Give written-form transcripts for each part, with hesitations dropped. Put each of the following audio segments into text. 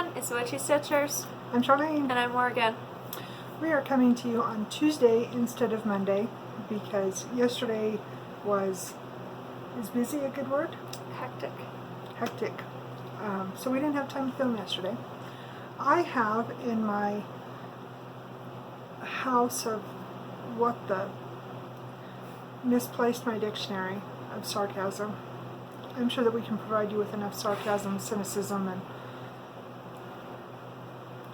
everyone, it's Witchy Stitchers. I'm Charlene. And I'm Morgan. We are coming to you on Tuesday instead of Monday because yesterday was, is busy a good word? Hectic. Hectic. So we didn't have time to film yesterday. I have in my house of what the misplaced my dictionary of sarcasm. I'm sure that we can provide you with enough sarcasm, cynicism, and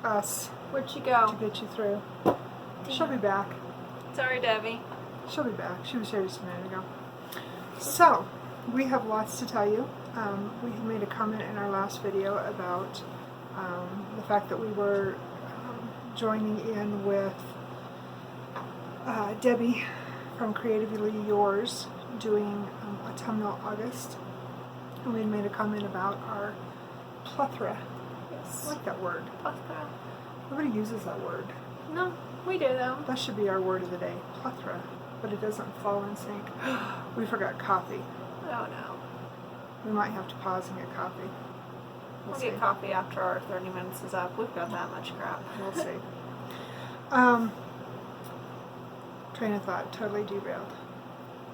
us Where'd she go? to get you through. She'll be back. Sorry, Debbie. She'll be back. She was here just a minute ago. So, we have lots to tell you. We had made a comment in our last video about the fact that we were joining in with Debbie from Creatively Yours doing Autumnal August. And we had made a comment about our plethora. Yes. I like that word. Plethora. Nobody uses that word. No, we do though. That should be our word of the day, plethora. But it doesn't fall in sync. We forgot coffee. Oh no. We might have to pause and get coffee. We'll see. get coffee after our 30 minutes is up. We've got that much crap. We'll see. Train of thought totally derailed.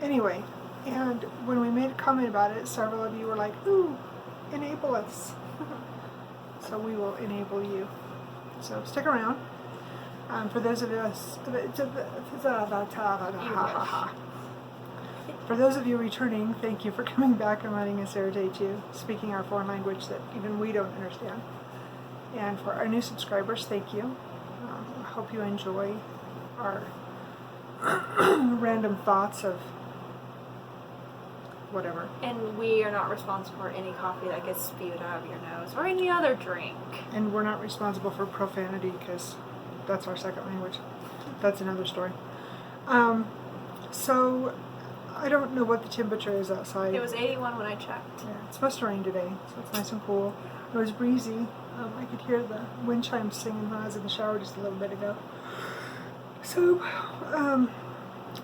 Anyway, and when we made a comment about it, several of you were like, ooh, enable us. So we will enable you. So stick around. For those of us, for those of you returning, thank you for coming back and letting us irritate you, speaking our foreign language that even we don't understand. And for our new subscribers, thank you. I hope you enjoy our random thoughts of whatever. And we are not responsible for any coffee that gets spewed out of your nose or any other drink. And we're not responsible for profanity because that's our second language. That's another story. So I don't know what the temperature is outside. It was 81 when I checked. Yeah, it's supposed to rain today, so it's nice and cool. It was breezy. I could hear the wind chimes singing when I was in the shower just a little bit ago. So,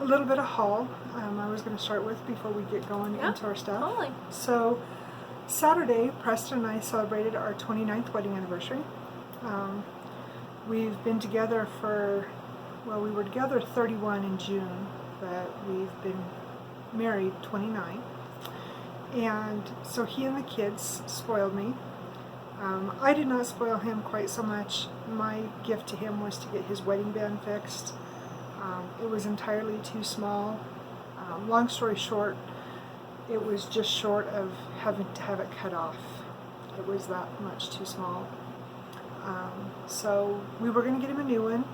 a little bit of haul I was going to start with before we get going into our stuff. Totally. So, Saturday, Preston and I celebrated our 29th wedding anniversary. We've been together for, well, we were together 31 in June, but we've been married 29. And so he and the kids spoiled me. I did not spoil him quite so much. My gift to him was to get his wedding band fixed. It was entirely too small. Long story short, it was just short of having to have it cut off. It was that much too small. So we were going to get him a new one,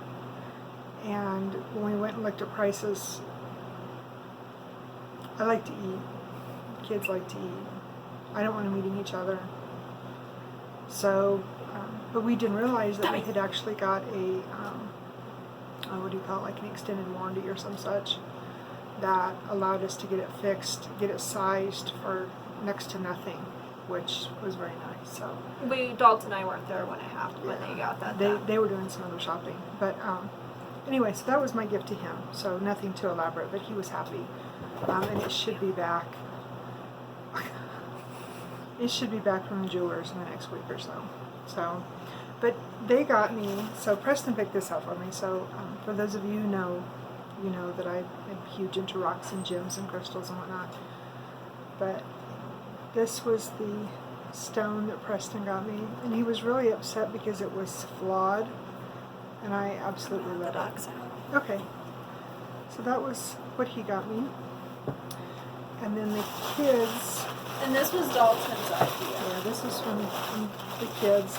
and when we went and looked at prices, I like to eat. Kids like to eat. I don't want them eating each other. So, but we didn't realize that we had actually got a, what do you call it, like an extended warranty or some such, that allowed us to get it fixed, get it sized for next to nothing, which was very nice. So Dalton and I weren't there when it happened, when they got that done. They were doing some other shopping. But anyway, so that was my gift to him. So nothing too elaborate, but he was happy. And it should be back. It should be back from the jewelers in the next week or so. So, but they got me, so Preston picked this up for me. So for those of you who know, you know that I'm huge into rocks and gems and crystals and whatnot. But this was the stone that Preston got me, and he was really upset because it was flawed, and I absolutely loved it. Okay, so that was what he got me. And then the kids... And this was Dalton's idea. Yeah, this was from the kids.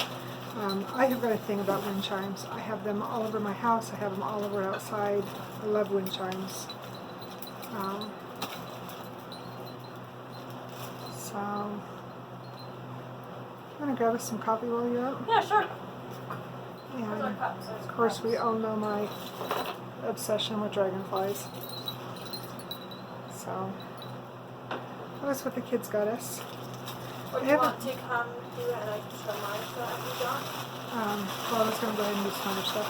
I have got a thing about wind chimes. I have them all over my house. I have them all over outside. I love wind chimes. So, I'm going to grab us some coffee while you're up. Yeah, sure. And of course, we all know my obsession with dragonflies. So, that's what the kids got us. Or do you want to come do it and I can show my stuff you got? Well, I was going to go ahead and do some other stuff.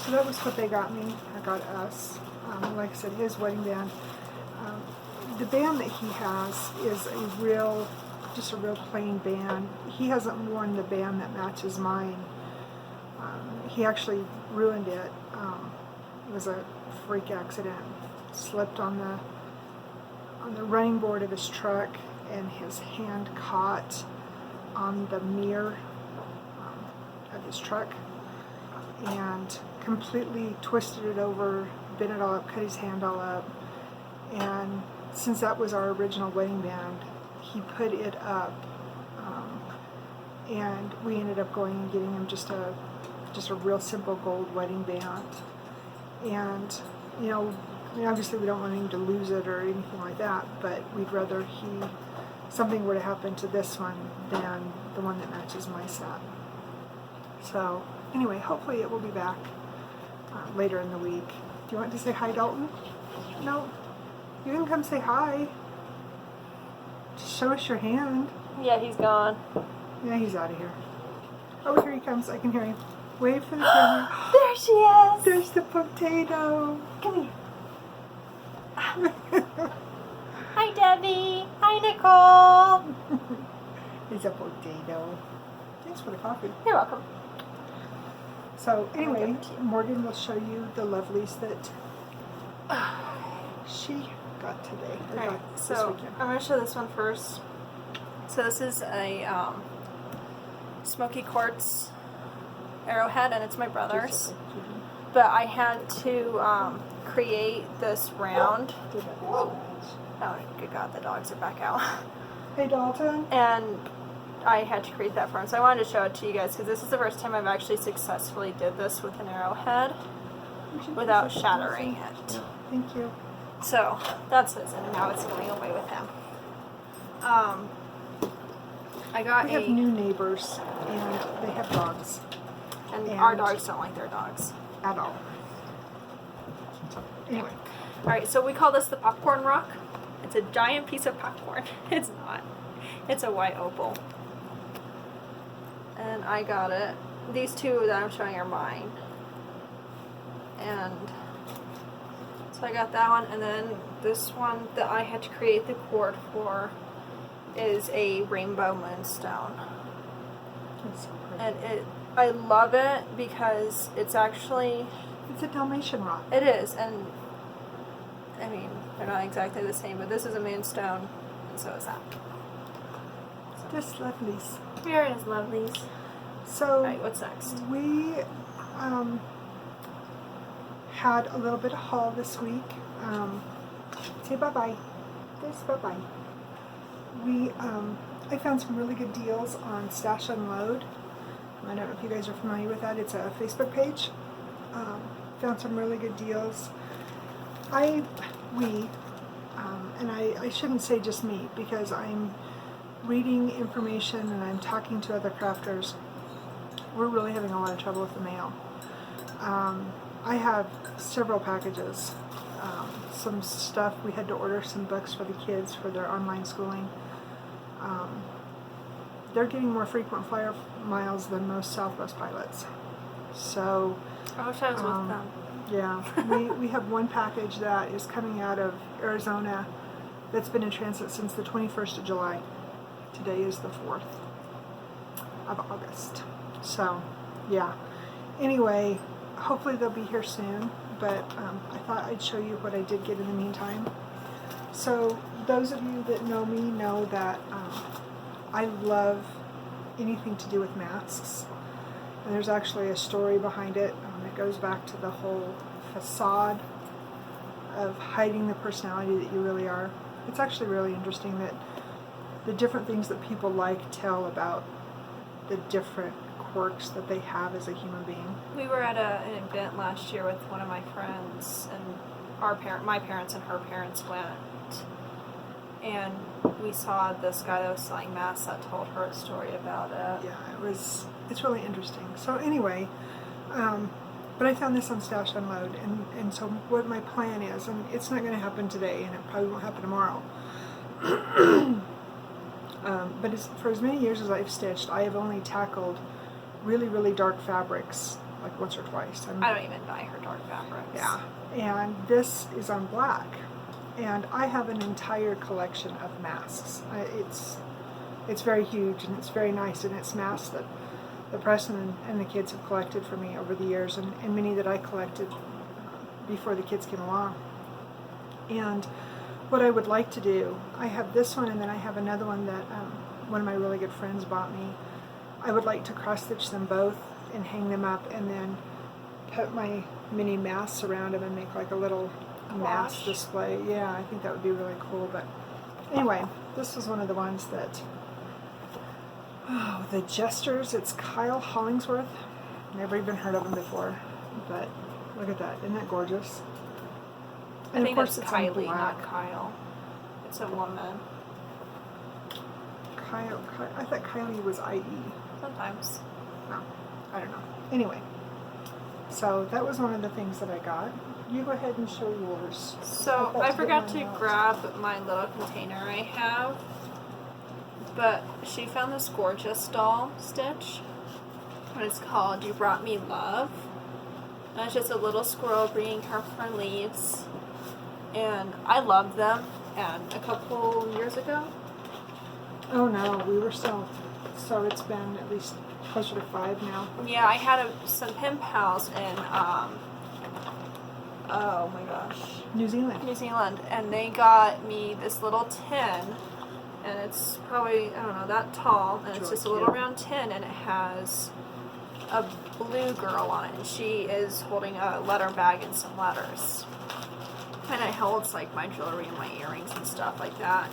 So that was what they got me. I got us. Like I said, his wedding band. The band that he has is a real just a real plain band. He hasn't worn the band that matches mine. He actually ruined it. It was a freak accident. Slipped on the running board of his truck, and his hand caught on the mirror of his truck and completely twisted it over, bent it all up, cut his hand all up. And since that was our original wedding band, he put it up, and we ended up going and getting him just a real simple gold wedding band. And you know, I mean, obviously we don't want him to lose it or anything like that, but we'd rather something were to happen to this one than the one that matches my set. So anyway, hopefully it will be back later in the week. Do you want to say hi, Dalton? No? You can come say hi. Just show us your hand. Yeah, he's gone. Yeah, he's out of here. Oh, here he comes. I can hear him. Wave for the camera. There she is! There's the potato. Come here. Hi, Debbie. Hi, Nicole. He's a potato. Thanks for the coffee. You're welcome. So anyway, Morgan will show you the lovelies that she got today. Alright, so I'm going to show this one first. So this is a smoky quartz arrowhead, and it's my brother's. But I had to create this round. Oh, good God, the dogs are back out. Hey, Dalton. And I had to create that for him. So I wanted to show it to you guys because this is the first time I've actually successfully did this with an arrowhead without shattering it. Thank you. So that's his, and now it's going away with him. I got We have new neighbors, and they have dogs. And our dogs don't like their dogs. At all. Anyway. Alright, so we call this the popcorn rock. It's a giant piece of popcorn. It's not. It's a white opal. And I got it. These two that I'm showing are mine. And so I got that one, and then this one that I had to create the cord for is a rainbow moonstone. That's so pretty. And I love it because it's actually... It's a Dalmatian rock. It is, and I mean, they're not exactly the same, but this is a moonstone, and so is that. Just lovelies. Here it is, lovelies. So, Alright, what's next? we had a little bit of haul this week. Say bye-bye. There's bye-bye. I found some really good deals on Stash Unload. I don't know if you guys are familiar with that. It's a Facebook page. Found some really good deals. And I shouldn't say just me, because I'm reading information and I'm talking to other crafters. We're really having a lot of trouble with the mail. I have several packages. Some stuff, we had to order some books for the kids for their online schooling. They're getting more frequent flyer miles than most Southwest pilots. So I wish I was with them. Yeah, we have one package that is coming out of Arizona that's been in transit since the 21st of July. Today is the 4th of August. So, yeah. Anyway, hopefully they'll be here soon, but I thought I'd show you what I did get in the meantime. So, those of you that know me know that I love anything to do with masks. And there's actually a story behind it. It goes back to the whole facade of hiding the personality that you really are. It's actually really interesting that the different things that people like tell about the different quirks that they have as a human being. We were at an event last year with one of my friends, and my parents and her parents went, and we saw this guy that was selling masks that told her a story about it. Yeah, it's really interesting. So anyway, but I found this on Stash Unload, and so what my plan is, and it's not going to happen today, and it probably won't happen tomorrow, but for as many years as I've stitched, I have only tackled really, really dark fabrics, like once or twice. I don't even buy her dark fabrics. Yeah, and this is on black, and I have an entire collection of masks. it's very huge and it's very nice, and it's masks that Preston and the kids have collected for me over the years, and many that I collected before the kids came along. And what I would like to do, I have this one, and then I have another one that one of my really good friends bought me. I would like to cross stitch them both and hang them up, and then put my mini masks around them and make like a little mask display. Yeah, I think that would be really cool. But anyway, this was one of the ones that, oh, the Jesters. It's Kyle Hollingsworth. Never even heard of him before, but look at that. Isn't that gorgeous? And I think of course it's it's Kylie, on black. not Kyle. It's a woman. Kyle, I thought Kylie was IE. Sometimes. No, I don't know. Anyway, so that was one of the things that I got. You go ahead and show yours. So I forgot to grab my little container I have, but she found this gorgeous doll stitch, and it's called You Brought Me Love. And it's just a little squirrel bringing her friend leaves, and I love them. And a couple years ago, Oh no, we were so it's been at least closer to 5 now. yeah, I had some pen pals in oh my gosh, New Zealand. New Zealand, and they got me this little tin, and it's probably, I don't know, that tall, and it's just a little round tin, and it has a blue girl on it, and she is holding a letter bag and some letters, and it holds like my jewelry and my earrings and stuff like that.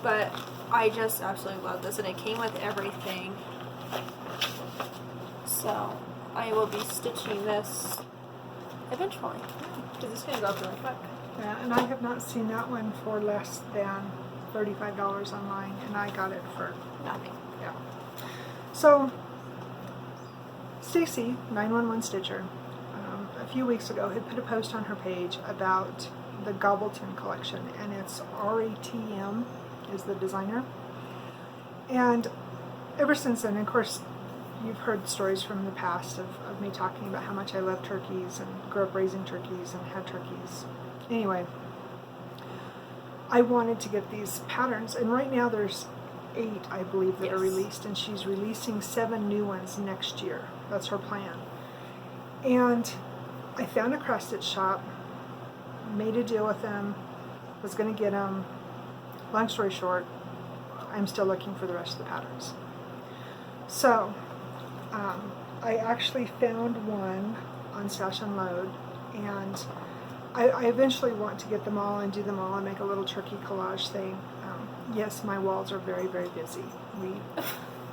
But I just absolutely love this, and it came with everything, so I will be stitching this eventually, because it's going to go up really quick. Yeah, and I have not seen that one for less than $35 online, and I got it for Nothing. yeah. So Stacy, 911 Stitcher, a few weeks ago had put a post on her page about the Gobbleton collection, and it's RATM is the designer. And ever since then, of course, you've heard stories from the past of me talking about how much I love turkeys and grew up raising turkeys and had turkeys. Anyway, I wanted to get these patterns, and right now there's 8, I believe, that are released, and she's releasing 7 new ones next year. That's her plan. And I found a cross stitch shop, made a deal with them, was going to get them. Long story short, I'm still looking for the rest of the patterns. So I actually found one on Stash Unload, and I eventually want to get them all and do them all and make a little turkey collage thing. Yes, my walls are very, very busy. We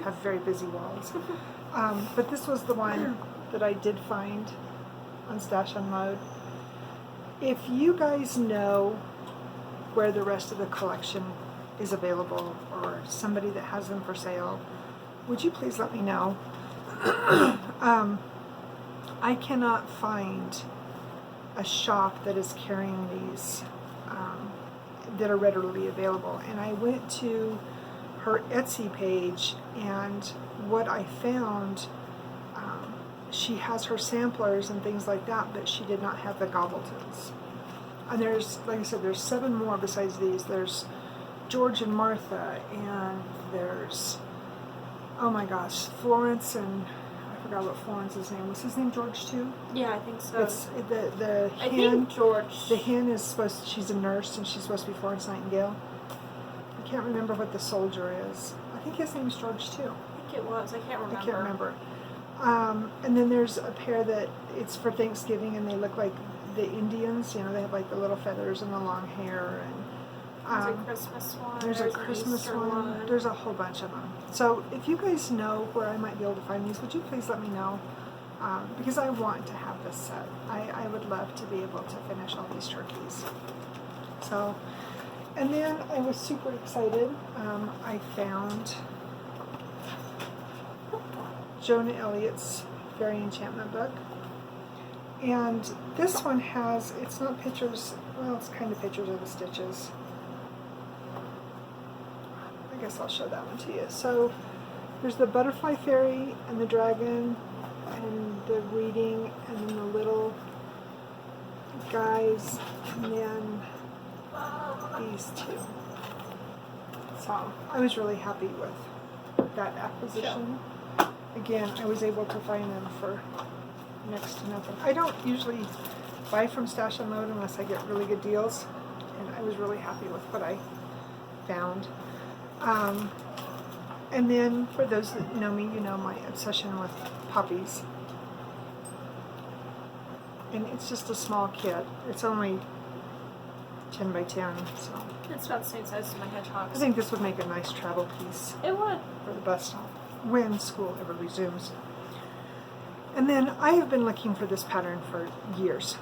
have very busy walls. But this was the one that I did find on Stash Unload. If you guys know where the rest of the collection is available, or somebody that has them for sale, would you please let me know? I cannot find a shop that is carrying these that are readily available, and I went to her Etsy page, and what I found, she has her samplers and things like that, but she did not have the Gobbletons. And there's, like I said, there's 7 more besides these. There's George and Martha, and there's, oh my gosh, Florence, and I forgot what Florence's name was. His name George too? Yeah, I think so. It's the I hen. think George. The hen is supposed. She's a nurse, and she's supposed to be Florence Nightingale. I can't remember what the soldier is. I think his name is George too. I think it was. I can't remember. I can't remember. And then there's a pair that it's for Thanksgiving, and they look like the Indians. You know, they have like the little feathers and the long hair, and There's a Christmas one. there's a Christmas Easter one. There's a whole bunch of them. So if you guys know where I might be able to find these, would you please let me know? Because I want to have this set. I would love to be able to finish all these turkeys. So, and then I was super excited. I found Jonah Elliott's Fairy Enchantment book. And this one has, it's not pictures, well, it's kind of pictures of the stitches. I guess I'll show that one to you. So there's the butterfly fairy and the dragon and the reading and then the little guys and then these 2. So I was really happy with with that acquisition. Again, I was able to find them for next to nothing. I don't usually buy from Stash and Load unless I get really good deals, and I was really happy with what I found. And then for those that know me, you know my obsession with puppies. And it's just a small kit. It's only 10 by 10, so It's about the same size as my I hedgehogs. think this would make a nice travel piece It would. for the bus stop when school ever resumes. And then I have been looking for this pattern for years,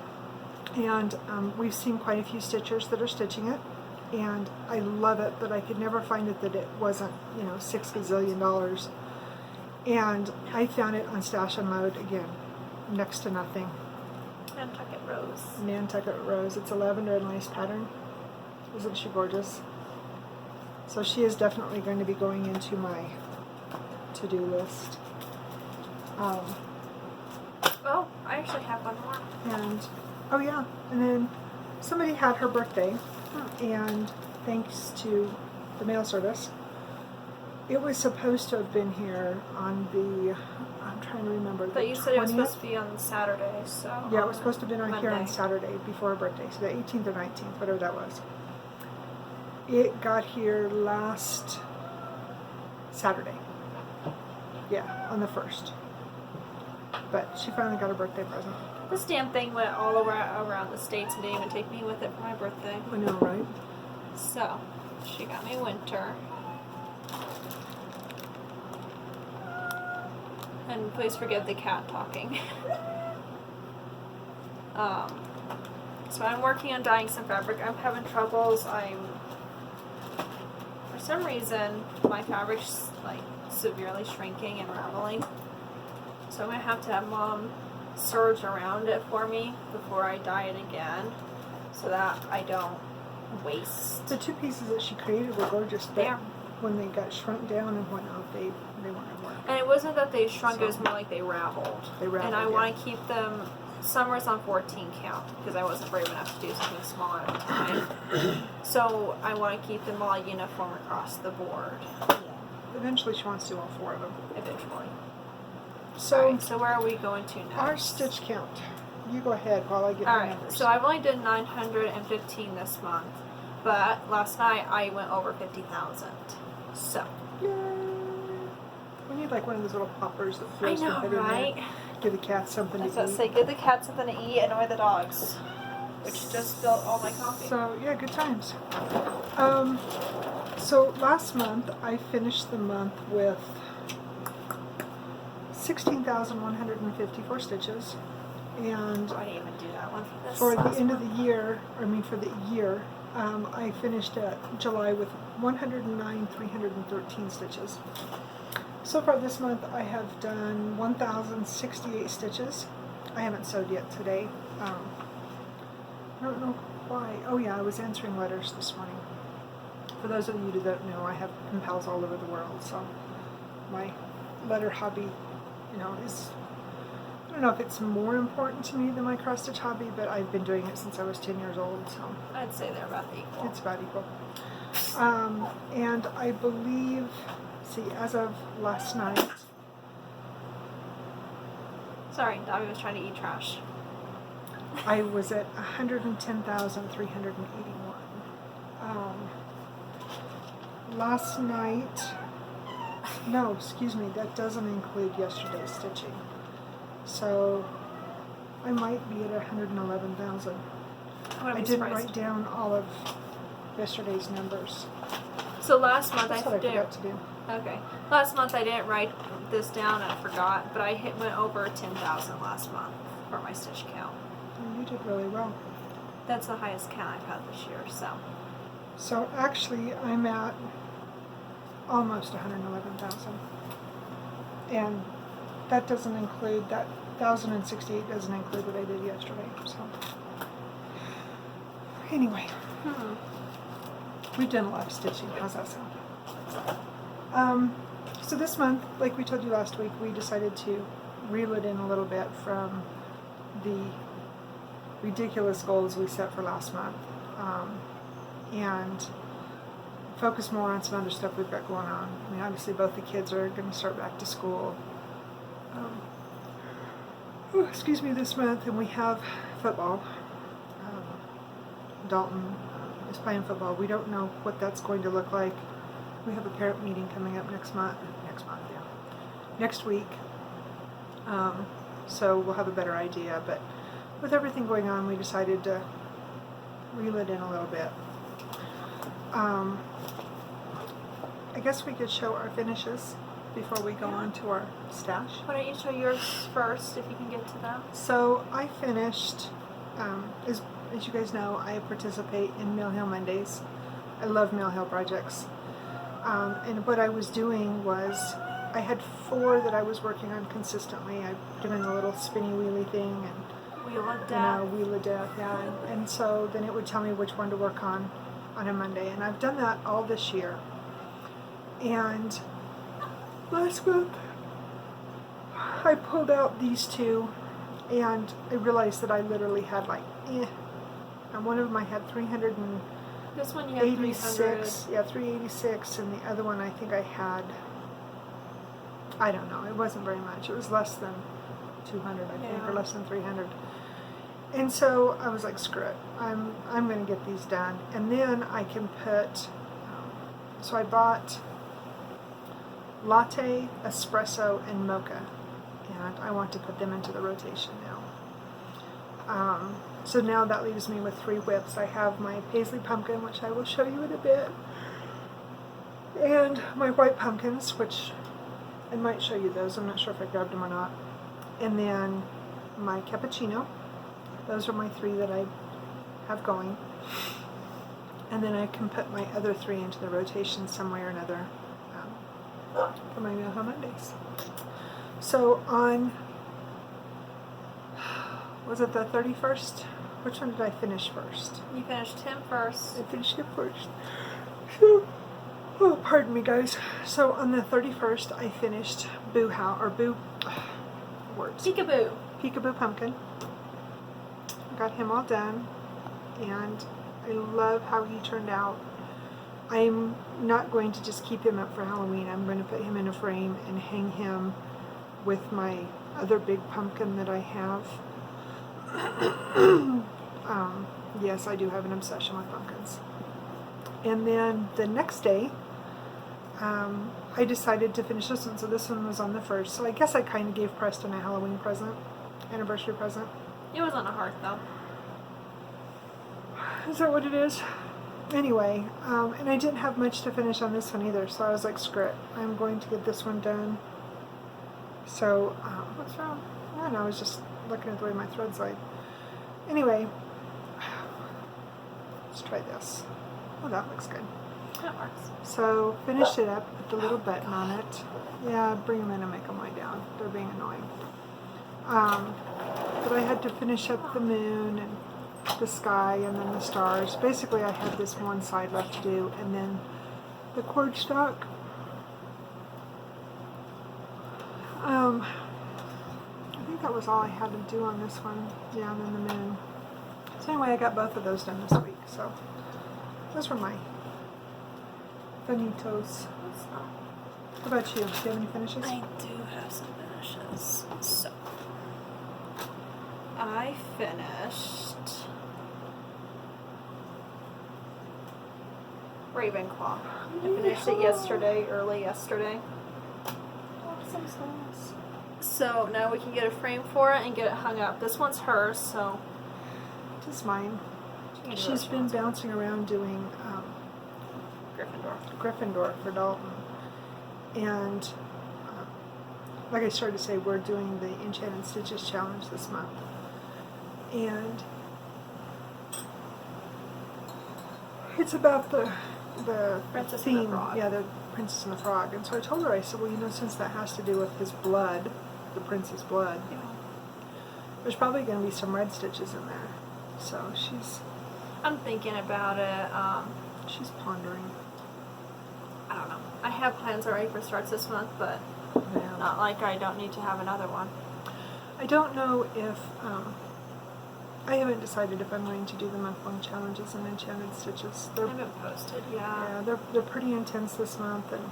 and we've seen quite a few stitchers that are stitching it, and I love it, but I could never find it that it wasn't, you know, $6 gazillion. And I found it on Stash and Load, again, next to nothing. Nantucket Rose. Nantucket Rose. It's a lavender and lace pattern. Isn't she gorgeous? So she is definitely going to be going into my to-do list. Oh, I actually have one more. And oh yeah, and then somebody had her birthday, and thanks to the mail service, it was supposed to have been here on the, I'm trying to remember, the But you said it was 20th? supposed to be on Saturday, so... Yeah, it was supposed to have been here on Monday. Saturday before her birthday, so the 18th or 19th, whatever that was. It got here last Saturday. Yeah, on the 1st. But she finally got her birthday present. This damn thing went all around the States and didn't even take me with it for my birthday. I know, right? So, she got me winter. And please forgive the cat talking. So I'm working on dyeing some fabric. I'm having troubles. For some reason, my fabric's like severely shrinking and raveling. So I'm gonna have to have Mom serge around it for me before I dye it again, so that I don't waste. The two pieces that she created were gorgeous, but Yeah. when they got shrunk down and whatnot, they weren't gonna work. And it wasn't that they shrunk, it was So- more like they raveled. They raveled, And I yeah. want to keep them, summer's on 14 count, because I wasn't brave enough to do something smaller at the time. So I want to keep them all uniform across the board, Eventually she wants to do all 4 of them. eventually. So, Alright, so where are we going to next? our stitch count. You go ahead while I get my Alright, numbers. so I've only done 915 this month, but last night I went over 50,000. So, Yay. We need like one of those little poppers that I throws know, the head in right? there. Give the cat something I was to about to eat. say, give the cat something to eat, annoy the dogs. Which just spilled all my coffee. So, yeah, good times. So last month I finished the month with 16,154 stitches, and I didn't even do that one for this. for the last end of month. the year, for the year, I finished at July with 109,313 stitches. So far this month I have done 1,068 stitches. I haven't sewed yet today. I don't know why. Oh yeah, I was answering letters this morning. For those of you that don't know, I have pen pals all over the world, so my letter hobby, is, I don't know if it's more important to me than my cross stitch hobby, but I've been doing it since I was 10 years old, so I'd say they're about equal. it's about equal. And I believe, as of last night, Sorry, Dobby was trying to eat trash. I was at 110,381. Last night, no, excuse me, that doesn't include yesterday's stitching. So I might be at 111,000. I wouldn't I be didn't surprised. write down all of yesterday's numbers. So last month That's what I did. forgot to do. Okay. Last month I didn't write this down and I forgot, but I went over 10,000 last month for my stitch count. And you did really well. That's the highest count I've had this year, so. So actually, I'm at almost 111,000. And that doesn't include, that 1,068 doesn't include what I did yesterday, so. Anyway, we've done a lot of stitching. How's that sound? So this month, like we told you last week, we decided to reel it in a little bit from the ridiculous goals we set for last month. And focus more on some other stuff we've got going on. I mean, obviously both the kids are going to start back to school. Excuse me, this month, and we have football. Dalton is playing football. We don't know what that's going to look like. We have a parent meeting coming up next week. So we'll have a better idea. But with everything going on, we decided to reel it in a little bit. I guess we could show our finishes before we go on to our stash. Why don't you show yours first, if you can get to that? So I finished, as you guys know, I participate in Mill Hill Mondays. I love Mill Hill projects. And what I was doing was, I had 4 that I was working on consistently. I put them in a little spinny wheelie thing and Wheel of Death. Wheel of Death, yeah. And so then it would tell me which one to work on a Monday. And I've done that all this year. And last month, I pulled out these 2, and I realized that I literally had like, and one of them I had 386. This one you have 300. Yeah, 386, and the other one I think I had, I don't know, it wasn't very much. It was less than 200, I think, or less than 300. And so I was like, screw it, I'm going to get these done. And then I can put, so I bought latte, espresso, and mocha, and I want to put them into the rotation now. So now that leaves me with 3 whips. I have my paisley pumpkin, which I will show you in a bit, and my white pumpkins, which I might show you those. I'm not sure if I grabbed them or not. And then my cappuccino. Those are my 3 that I have going. And then I can put my other 3 into the rotation some way or another for my Mill Hill Mondays. So on, was it the 31st? Which one did I finish first? You finished him first. I finished it first. So, oh, pardon me, guys. So on the 31st, I finished Peekaboo. Peekaboo Pumpkin. Got him all done, and I love how he turned out. I'm not going to just keep him up for Halloween. I'm going to put him in a frame and hang him with my other big pumpkin that I have. Yes, I do have an obsession with pumpkins. And then the next day, I decided to finish this one. So this one was on the 1st. So I guess I kind of gave Preston a Halloween present, anniversary present. It was on a hearth, though. Is that what it is? Anyway, and I didn't have much to finish on this one either, so I was like, screw it. I'm going to get this one done. So, What's wrong? I don't know, I was just looking at the way my thread's laid. Anyway, let's try this. Oh, that looks good. That works. So, finished it up, put the little button on it. Yeah, bring them in and make them lie down. They're being annoying. But I had to finish up the moon and the sky and then the stars. Basically, I had this one side left to do, and then the cord stock. I think that was all I had to do on this one. Yeah, and then the moon. So anyway, I got both of those done this week. So those were my finitos. What about you? Do you have any finishes? I do have some finishes. So, I finished Ravenclaw. I finished it yesterday, early yesterday. Awesome sauce. So now we can get a frame for it and get it hung up. This one's hers, so. This is mine. You can do She's what been you want. bouncing around doing Gryffindor for Dalton. And like I started to say, we're doing the Enchanted Stitches Challenge this month. And it's about the Princess theme. and the Frog. Yeah, the Princess and the Frog. And so I told her, I said, well, you know, since that has to do with his blood, the prince's blood, Yeah. there's probably going to be some red stitches in there. So I'm thinking about it. she's pondering. I don't know. I have plans already for starts this month, but Yeah. not like I don't need to have another one. I don't know if, I haven't decided if I'm going to do the month-long challenges and enchanted stitches. I haven't posted, Yeah, they're pretty intense this month, and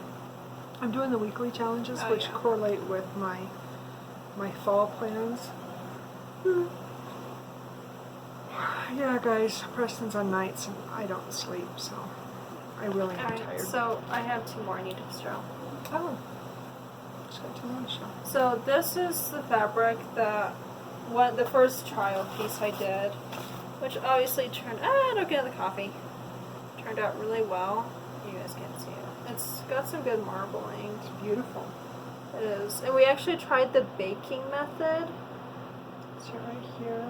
I'm doing the weekly challenges, which yeah. correlate with my fall plans. Yeah, guys, Preston's on nights, and I don't sleep, so I really am Alright, tired. so I have 2 more I need to show. Oh, just got 2 more to show. So this is the fabric that the first trial piece I did, which obviously don't get in the coffee. Turned out really well. You guys can't see it. It's got some good marbling. It's beautiful. It is. And we actually tried the baking method. So right here,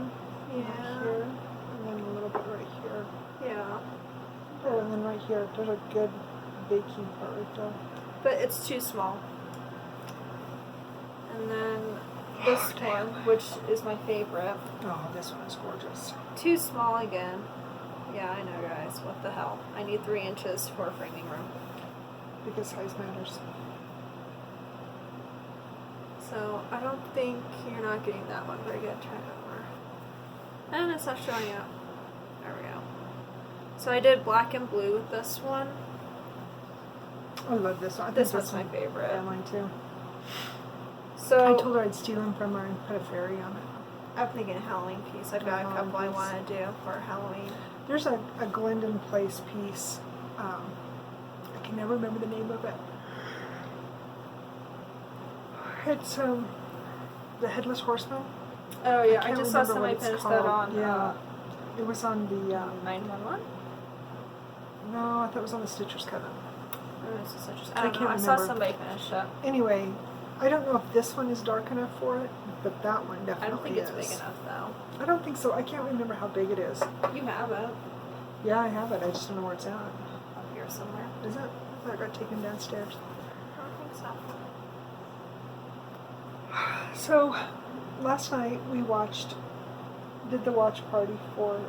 Yeah. right here, and then a little bit right here. Yeah. Oh, and then right here, there's a good baking part right there. But it's too small. And then this one, which is my favorite. Oh, this one is gorgeous. Too small again. Yeah, I know, guys. What the hell? I need 3 inches for framing room. Because size matters. So I don't think you're not getting that one very good. Try it over. And it's not showing up. There we go. So I did black and blue with this one. I love this one. I This think one's my favorite. Yeah, mine too. So I told her I'd steal them from her and put a fairy on it. I'm thinking a Halloween piece. I've got a couple I want to do for Halloween. There's a Glendon Place piece. I can never remember the name of it. It's the Headless Horseman. Oh yeah, I can't just saw remember somebody what it's finish called. that on Yeah, it was on the 911. no, I thought it was on the Stitcher's Coven. I don't know. I saw somebody finish it. Anyway, I don't know if this one is dark enough for it, but that one definitely I don't think it's is. big enough though. I don't think so. I can't remember how big it is. You have it Yeah, I have it. I just don't know where it's at. up here somewhere. Is it? I thought it got taken downstairs. I don't think so. So, last night we did the watch party for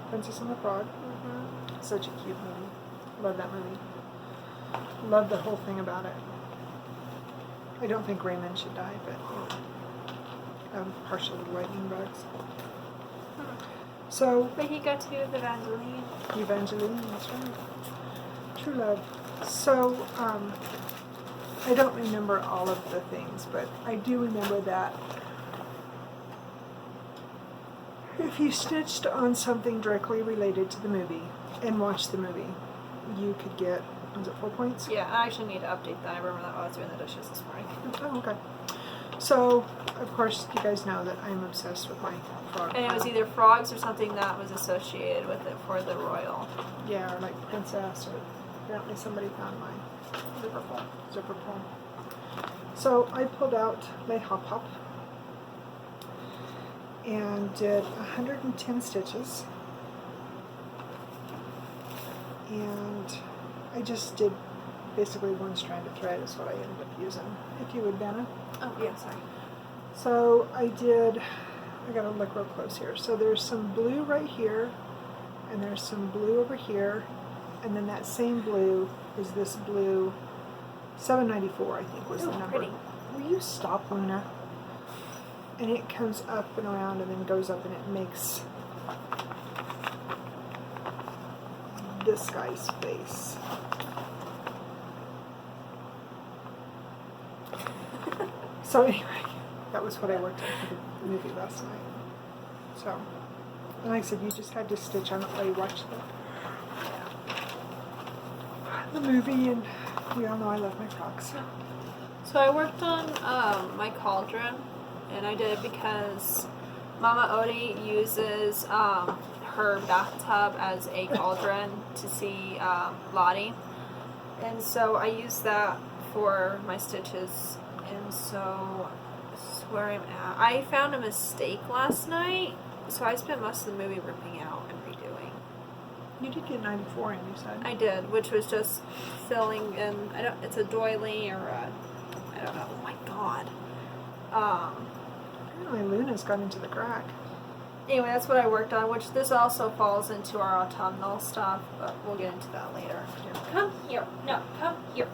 Princess and the Frog. Mm-hmm. Such a cute movie. Love that movie. Love the whole thing about it. I don't think Raymond should die, but partially lightning bugs. So, But he got to be with Evangeline. Evangeline, that's right. True love. So, I don't remember all of the things, but I do remember that if you stitched on something directly related to the movie and watched the movie, you could get, was it 4 points? Yeah, I actually need to update that. I remember that while I was doing the dishes this morning. Oh, okay. So, of course, you guys know that I'm obsessed with my frog. And it was pile. either frogs or something that was associated with it for the royal. Yeah, or like princess, or apparently somebody found my zipper pull. So I pulled out my Hop Hop and did 110 stitches, and I just did basically one strand of thread is what I ended up using. If you would, Dana. Oh, yeah, sorry. So I gotta look real close here. So there's some blue right here, and there's some blue over here, and then that same blue is this blue. 794, I think, was the number. Pretty. Will you stop, Luna? And it comes up and around and then goes up and it makes this guy's face. So anyway, that was what I worked on for the movie last night. So, and like I said, you just had to stitch on it while you watched the movie, and we all know I love my frogs. So I worked on my cauldron, and I did it because Mama Odie uses her bathtub as a cauldron to see Lottie, and so I used that for my stitches. And so this is where I'm at. I found a mistake last night, so I spent most of the movie ripping out and redoing. You did get 94 in, you said. I did, which was just filling in. It's a doily or a, I don't know. Oh my god. Apparently Luna's got into the crack. Anyway, that's what I worked on, which this also falls into our autumnal stuff, but we'll get into that later. Yeah. Come here. No, come here.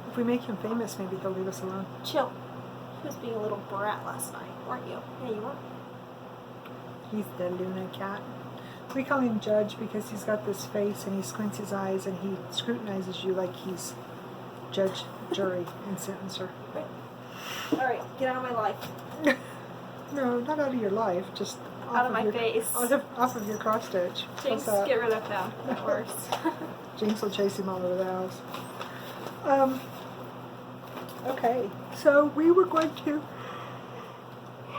If we make him famous, maybe they'll leave us alone. Chill. He was being a little brat last night. weren't you? Yeah, you were. He's the Luna cat. We call him Judge because he's got this face and he squints his eyes and he scrutinizes you like he's judge, jury, and sentencer. Right. All right, get out of my life. No, not out of your life, just Out of my face. Off of your cross stitch. Jinx, get rid of him. That works. Jinx will chase him all over the house. Okay, so we were going to.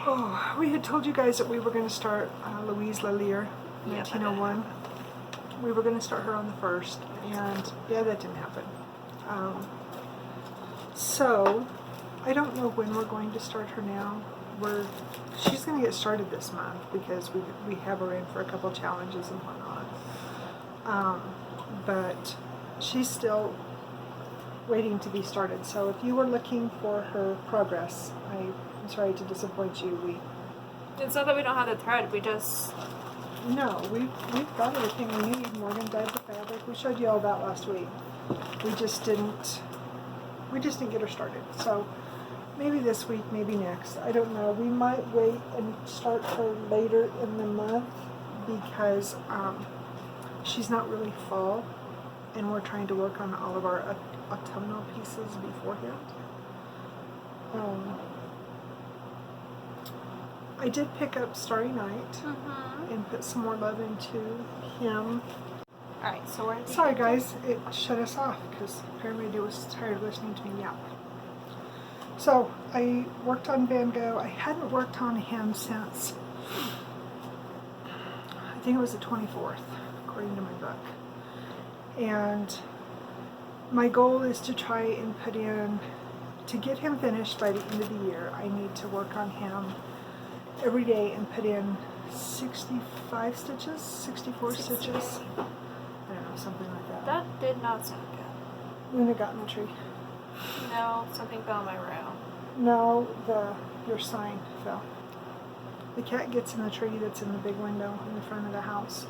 Oh, we had told you guys that we were going to start Louise Lallier, 1901. We were going to start her on the 1st, and yeah, that didn't happen. So, I don't know when we're going to start her now. She's going to get started this month because we have her in for a couple challenges and whatnot. But she's still waiting to be started. So if you were looking for her progress, I'm sorry to disappoint you. It's not that we don't have the thread. We just... No, we've got everything we need. Morgan dyed the fabric. We showed you all that last week. We just didn't get her started. So maybe this week, maybe next. I don't know. We might wait and start her later in the month because she's not really fall, and we're trying to work on all of our autumnal pieces beforehand. I did pick up Starry Night and put some more love into him. Alright, so where did you Sorry guys, it shut us off because apparently it was tired of listening to me yap. So I worked on Van Gogh. I hadn't worked on him since I think it was the 24th, according to my book. And my goal is to try and put in, to get him finished by the end of the year, I need to work on him every day and put in 65 stitches, 64 stitches. I don't know, something like that. That did not sound good. Luna got in the tree. No, something fell in my room. No, your sign fell. The cat gets in the tree that's in the big window in the front of the house,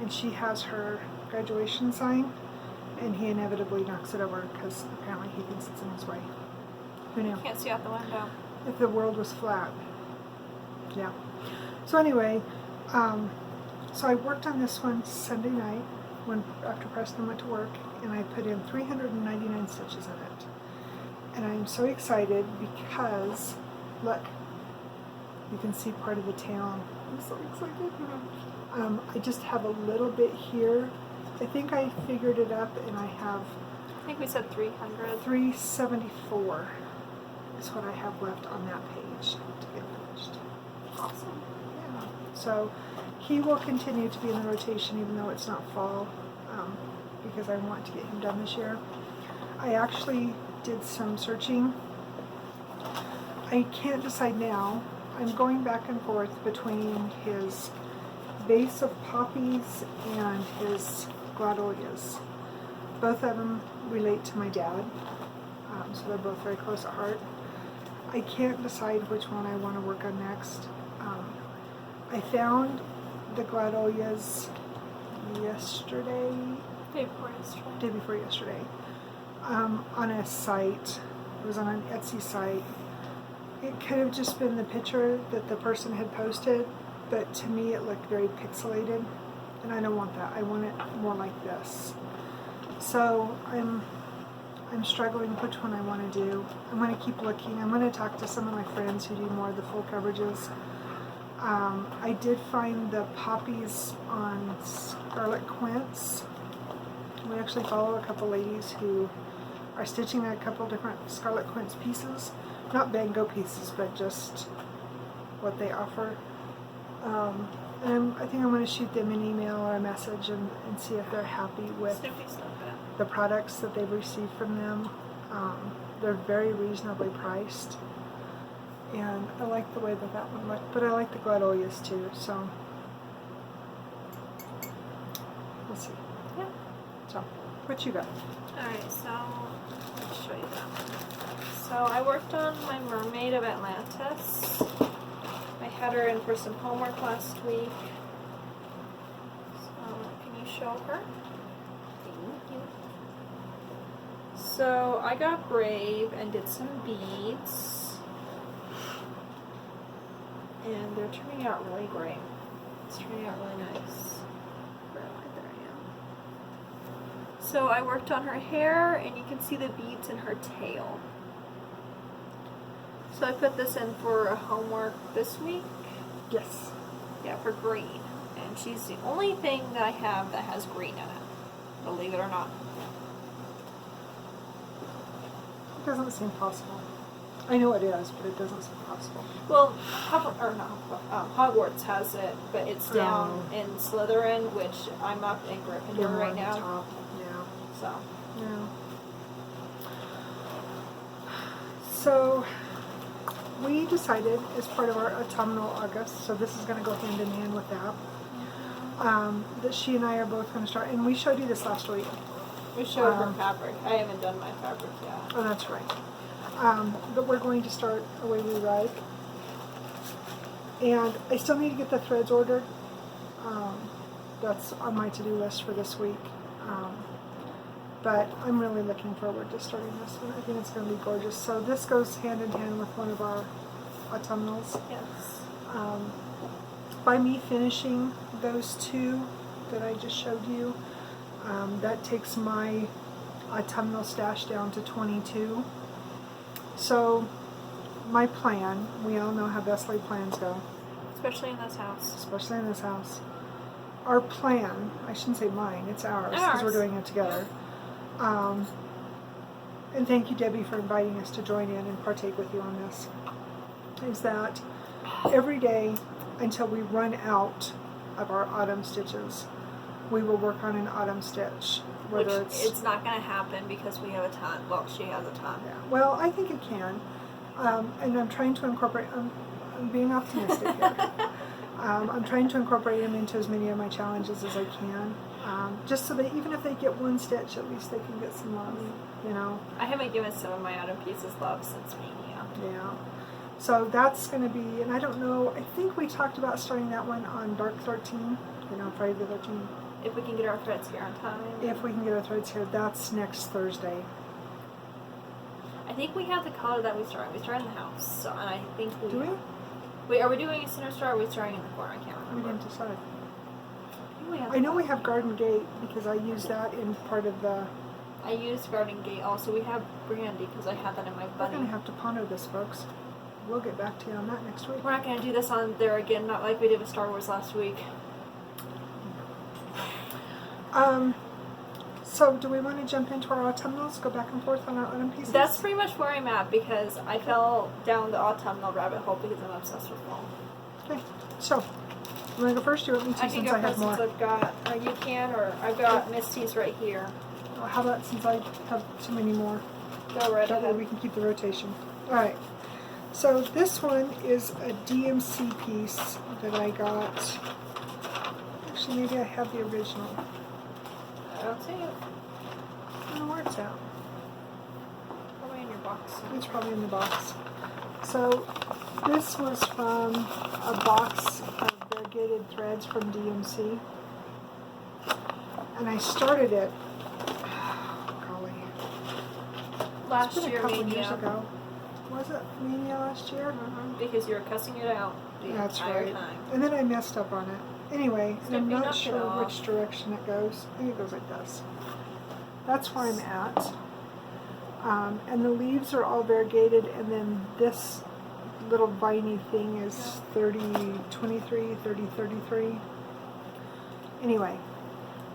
and she has her graduation sign, and he inevitably knocks it over because apparently he thinks it's in his way. Who knew? Can't see out the window. If the world was flat. Yeah. So anyway, so I worked on this one Sunday night after Preston went to work, and I put in 399 stitches in it. And I'm so excited because, look, you can see part of the town. I'm so excited. I just have a little bit here. I think I figured it up, and I have... I think we said 300. 374 is what I have left on that page to get finished. Awesome. Yeah. So he will continue to be in the rotation even though it's not fall, because I want to get him done this year. I actually did some searching. I can't decide now. I'm going back and forth between his vase of poppies and his gladiolus. Both of them relate to my dad, so they're both very close at heart. I can't decide which one I want to work on next. I found the gladiolus yesterday. Day before yesterday. Day before yesterday. On a site. It was on an Etsy site. It could have just been the picture that the person had posted, but to me it looked very pixelated, and I don't want that. I want it more like this. So I'm struggling which one I want to do. I'm going to keep looking. I'm going to talk to some of my friends who do more of the full coverages. I did find the poppies on Scarlet Quince. We actually follow a couple ladies who are stitching a couple different Scarlet Quince pieces. Not Van Gogh pieces, but just what they offer. And I think I'm going to shoot them an email or a message and see if they're happy with the products that they've received from them. They're very reasonably priced, and I like the way that one looked, but I like the gladiolus too, so we'll see. Yeah. So, what you got? Alright, so let's show you that. So I worked on my Mermaid of Atlantis. I had her in for some homework last week. So can you show her? Thank you. So I got brave and did some beads. and they're turning out really great. It's turning out really nice. Right there, yeah. So I worked on her hair, and you can see the beads in her tail. So I put this in for homework this week. Yes. Yeah, for green. And she's the only thing that I have that has green in it. Believe it or not. It doesn't seem possible. I know it is, but it doesn't seem possible. Well, Hogwarts has it, but it's down in Slytherin, which I'm up in Gryffindor right now. Top. Yeah. So. Yeah. So we decided as part of our autumnal August, so this is going to go hand in hand with that, that she and I are both going to start, and we showed you this last week. We showed her fabric. I haven't done my fabric yet. Oh, that's right. But we're going to start A Way We Ride. And I still need to get the threads ordered. That's on my to-do list for this week. But I'm really looking forward to starting this one. I think it's going to be gorgeous. So this goes hand in hand with one of our autumnals. Yes. By me finishing those two that I just showed you, that takes my autumnal stash down to 22. So my plan, we all know how best laid plans go. Especially in this house. Especially in this house. Our plan, I shouldn't say mine, it's ours, because we're doing it together. And thank you, Debbie, for inviting us to join in and partake with you on this, is that every day until we run out of our autumn stitches, we will work on an autumn stitch. Whether it's not going to happen because we have a ton. Well, she has a ton. Yeah. Well, I think it can. And I'm trying to incorporate, I'm being optimistic here. I'm trying to incorporate them into as many of my challenges as I can. Just so that even if they get one stitch, at least they can get some love, you know. I haven't given some of my autumn pieces love since Mania. Yeah. So that's going to be, and I don't know, I think we talked about starting that one on Dark 13, you know, Friday the 13th. If we can get our threads here on time. If we can get our threads here, that's next Thursday. I think we have the color that we start. We start in the house, so and I think we. Do we? Wait, are we doing a center star? Or are we starting in the corner? I can't remember. We didn't decide. I know we have Garden Gate because I use that in part of the. I used Garden Gate also. We have Brandy because I have that in my bunny. We're going to have to ponder this, folks. We'll get back to you on that next week. We're not going to do this on there again, not like we did with Star Wars last week. So do we want to jump into our autumnals, go back and forth on our autumn pieces? That's pretty much where I'm at because I fell down the autumnal rabbit hole because I'm obsessed with fall. Okay, so you want to go first? You want me to, since I have more? I've got, you can, or I've got Misty's right here. Well, how about since I have so many more? Go right That way ahead. we can keep the rotation. Alright, so this one is a DMC piece that I got. Actually, maybe I have the original. I don't see it. I don't know where it's at. Probably in your box. It's probably in the box. So this was from a box of variegated threads from DMC. And I started it, golly, Last it's been year, a couple Mania. years ago. Was it Mania last year? Because you were cussing it out the That's entire right. time. And then I messed up on it. Anyway, and I'm Snipping not up sure it off. which direction it goes. I think it goes like this. That's where I'm at. And the leaves are all variegated, and then this little viney thing is 30, 23, 30, 33. Anyway,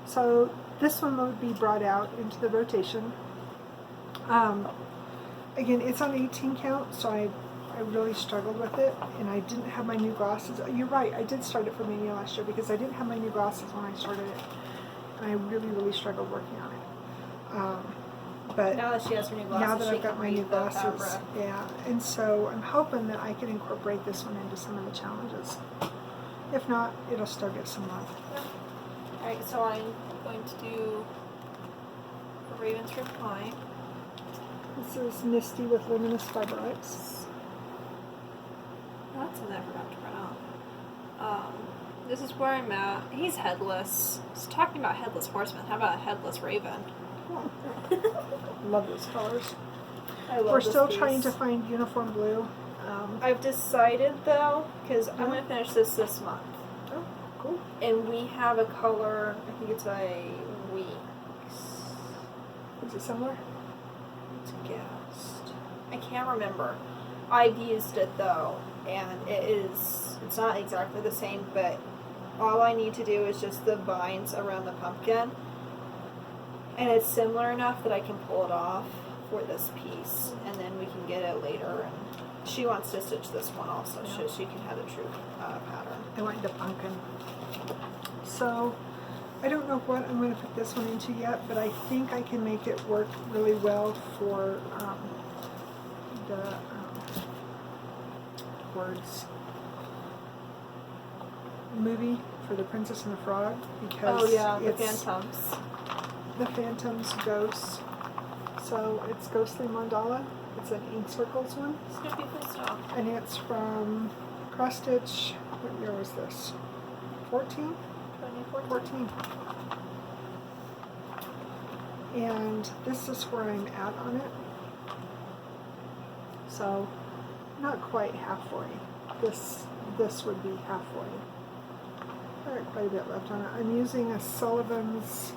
so this one would be brought out into the rotation. Again, it's on 18 count, so I really struggled with it, and I didn't have my new glasses. You're right, I did start it for Mania last year because I didn't have my new glasses when I started it, and I really, really struggled working on it. But Now that she has her new glasses, now that she I've got can my read new the glasses, fabric. yeah, and so I'm hoping that I can incorporate this one into some of the challenges. If not, it'll still get some love. Alright, so I'm going to do a Raven's Reply. This is Misty with Luminous Fiber Arts. That's something I forgot to print out. This is where I'm at. He's headless. He's talking about headless horseman. How about a headless raven? Love those colors. I love We're this still piece. trying to find uniform blue. I've decided though, because I'm Yeah. going to finish this month. Oh, cool. And we have a color, I think it's a Weeks. Is it similar? It's a guest. I can't remember. I've used it though, and it's not exactly the same, but all I need to do is just the vines around the pumpkin. And it's similar enough that I can pull it off for this piece, and then we can get it later. And she wants to stitch this one also, Yeah. so she can have the true pattern. I went the pumpkin. So, I don't know what I'm going to put this one into yet, but I think I can make it work really well for the words movie for the Princess and the Frog, because Oh yeah, the it's phantoms. the Phantom's Ghost. So it's Ghostly Mandala. It's an ink circles one, Snoopy, please stop. and it's from Cross Stitch. What year was this? 14? 2014. 14. And this is where I'm at on it. So, not quite halfway. This would be halfway. Alright, quite a bit left on it. I'm using a Sullivan's.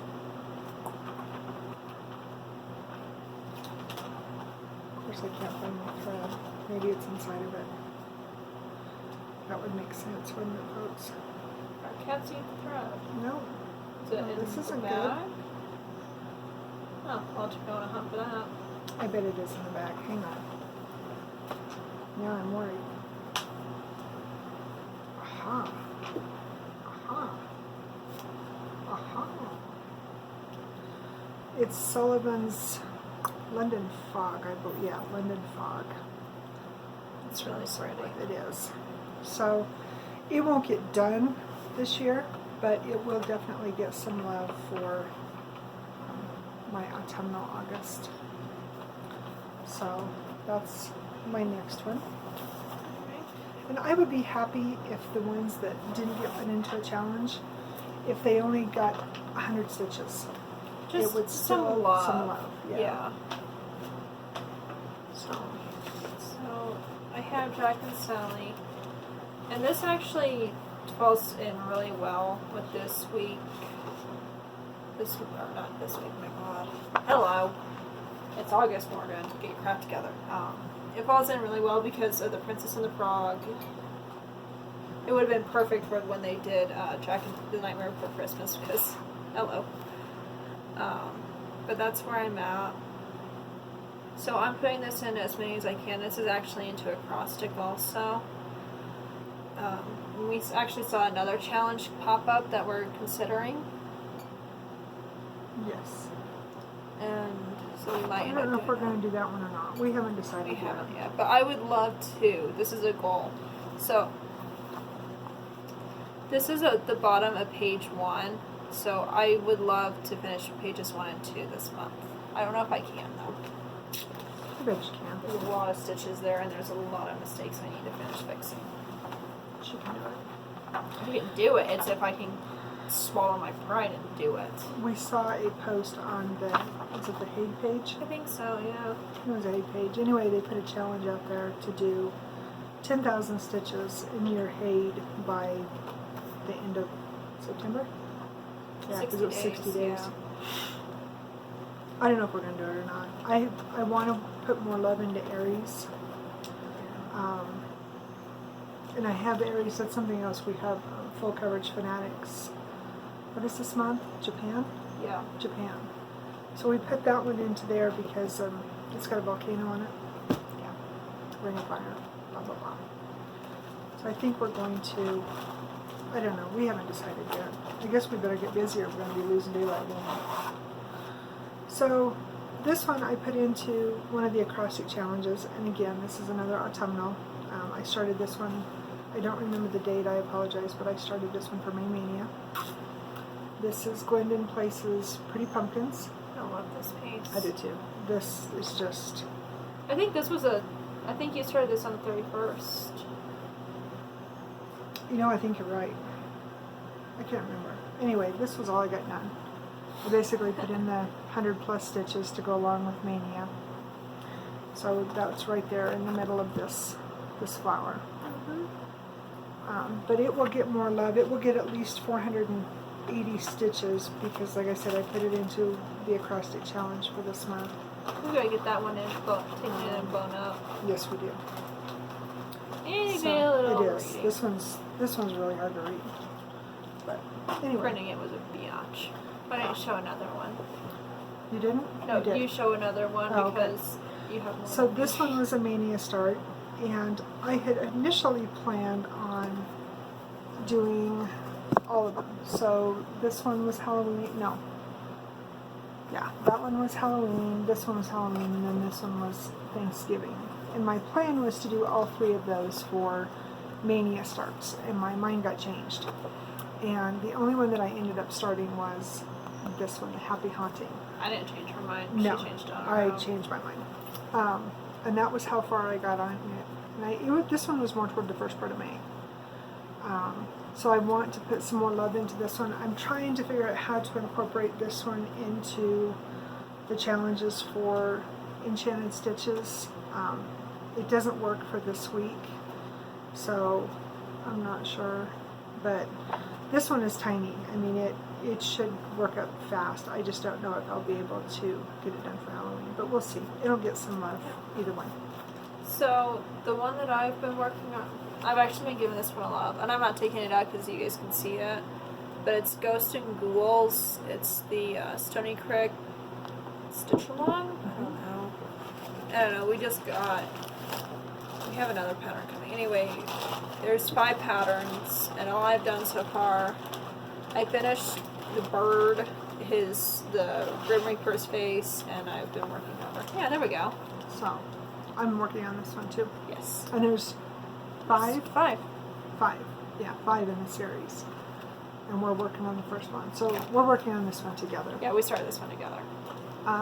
Of course, I can't find my thread. Maybe it's inside of it. That would make sense, wouldn't it, folks? I can't see the thread. No. Is it No, in this the isn't bag? Oh, I'll have to go on a hunt for that. I bet it is in the back. Hang on. Now I'm worried. Aha. Aha. Aha. It's Sullivan's London Fog, I believe. Yeah, London Fog. It's really pretty. It is. So, it won't get done this year, but it will definitely get some love for my autumnal August. So, that's my next one. And I would be happy if the ones that didn't get put into a challenge, if they only got 100 stitches. Just it would some still love. some love. Yeah. So I have Jack and Sally, and this actually falls in really well with this week. Or not this week. My God. Hello. It's August, Morgan. Get your crap together. It falls in really well because of the Princess and the Frog. It would have been perfect for when they did Jack and the Nightmare Before Christmas because, hello. But that's where I'm at. So I'm putting this in as many as I can. This is actually into acrostic also. We actually saw another challenge pop up that we're considering. Yes. And so we might I end don't up know if doing we're that. going to do that one or not. We haven't decided We yet. haven't yet, but I would love to. This is a goal. So this is at the bottom of page 1. So I would love to finish pages 1 and 2 this month. I don't know if I can though. I bet you can. There's a lot of stitches there, and there's a lot of mistakes I need to finish fixing. She can do it. I can do it. It's if I can swallow my pride and do it. We saw a post on the, is it the Hague page? I think so. Yeah. It was a Hague page. Anyway, they put a challenge out there to do 10,000 stitches in your Hague by the end of September. Yeah, because it was 60 days. Yeah. I don't know if we're going to do it or not. I want to put more love into Aries. And I have Aries. That's something else. We have Full Coverage Fanatics. What is this month? Japan? Yeah. Japan. So we put that one into there because it's got a volcano on it. Yeah. Ring of Fire. Blah, blah, blah. So I think we're going to, I don't know. We haven't decided yet. I guess we better get busy or we're going to be losing daylight. Won't we? So this one I put into one of the acrostic challenges. And again, this is another autumnal. I started this one. I don't remember the date. I apologize. But I started this one for May Mania. This is Glendon Place's Pretty Pumpkins. I love this piece. I do too. This is just... I think this was I think you started this on the 31st. You know, I think you're right. I can't remember. Anyway, this was all I got done. I basically put in the 100 plus stitches to go along with Mania. So that's right there in the middle of this this flower. Mm-hmm. But it will get more love. It will get at least 480 stitches because, like I said, I put it into the acrostic challenge for this month. We gotta get that one in, taken it and blown up. Yes, we do. And So, a little it is. reading. This one's really hard to read. But anyway, Printing it was a biatch. Why don't you show another one? you didn't? No, you did. you show another one Oh, okay. because you have more. So than this me. one was a Mania start, and I had initially planned on doing all of them. So this one was Halloween. No. Yeah, that one was Halloween, this one was Halloween, and then this one was Thanksgiving. And my plan was to do all 3 of those for Mania starts, and my mind got changed. And the only one that I ended up starting was this one, the Happy Haunting. I didn't change her mind. No, She changed it on her I own. changed my mind. And that was how far I got on it. And this one was more toward the first part of May. So I want to put some more love into this one. I'm trying to figure out how to incorporate this one into the challenges for Enchanted Stitches. It doesn't work for this week, so I'm not sure. But this one is tiny. I mean, it should work up fast. I just don't know if I'll be able to get it done for Halloween, but we'll see. It'll get some love either way. So the one that I've been working on, I've actually been giving this one a love, and I'm not taking it out because you guys can see it. But it's Ghosts and Ghouls. It's the Stony Creek Stitch Along. I don't know. We just got. We have another pattern coming. Anyway, there's 5 patterns, and all I've done so far, I finished the bird, the Grim Reaper's face, and I've been working over. Yeah, there we go. So I'm working on this one too. Yes. And there's 5? 5. 5. Yeah, 5 in the series. And we're working on the first one. So we're working on this one together. Yeah, we started this one together.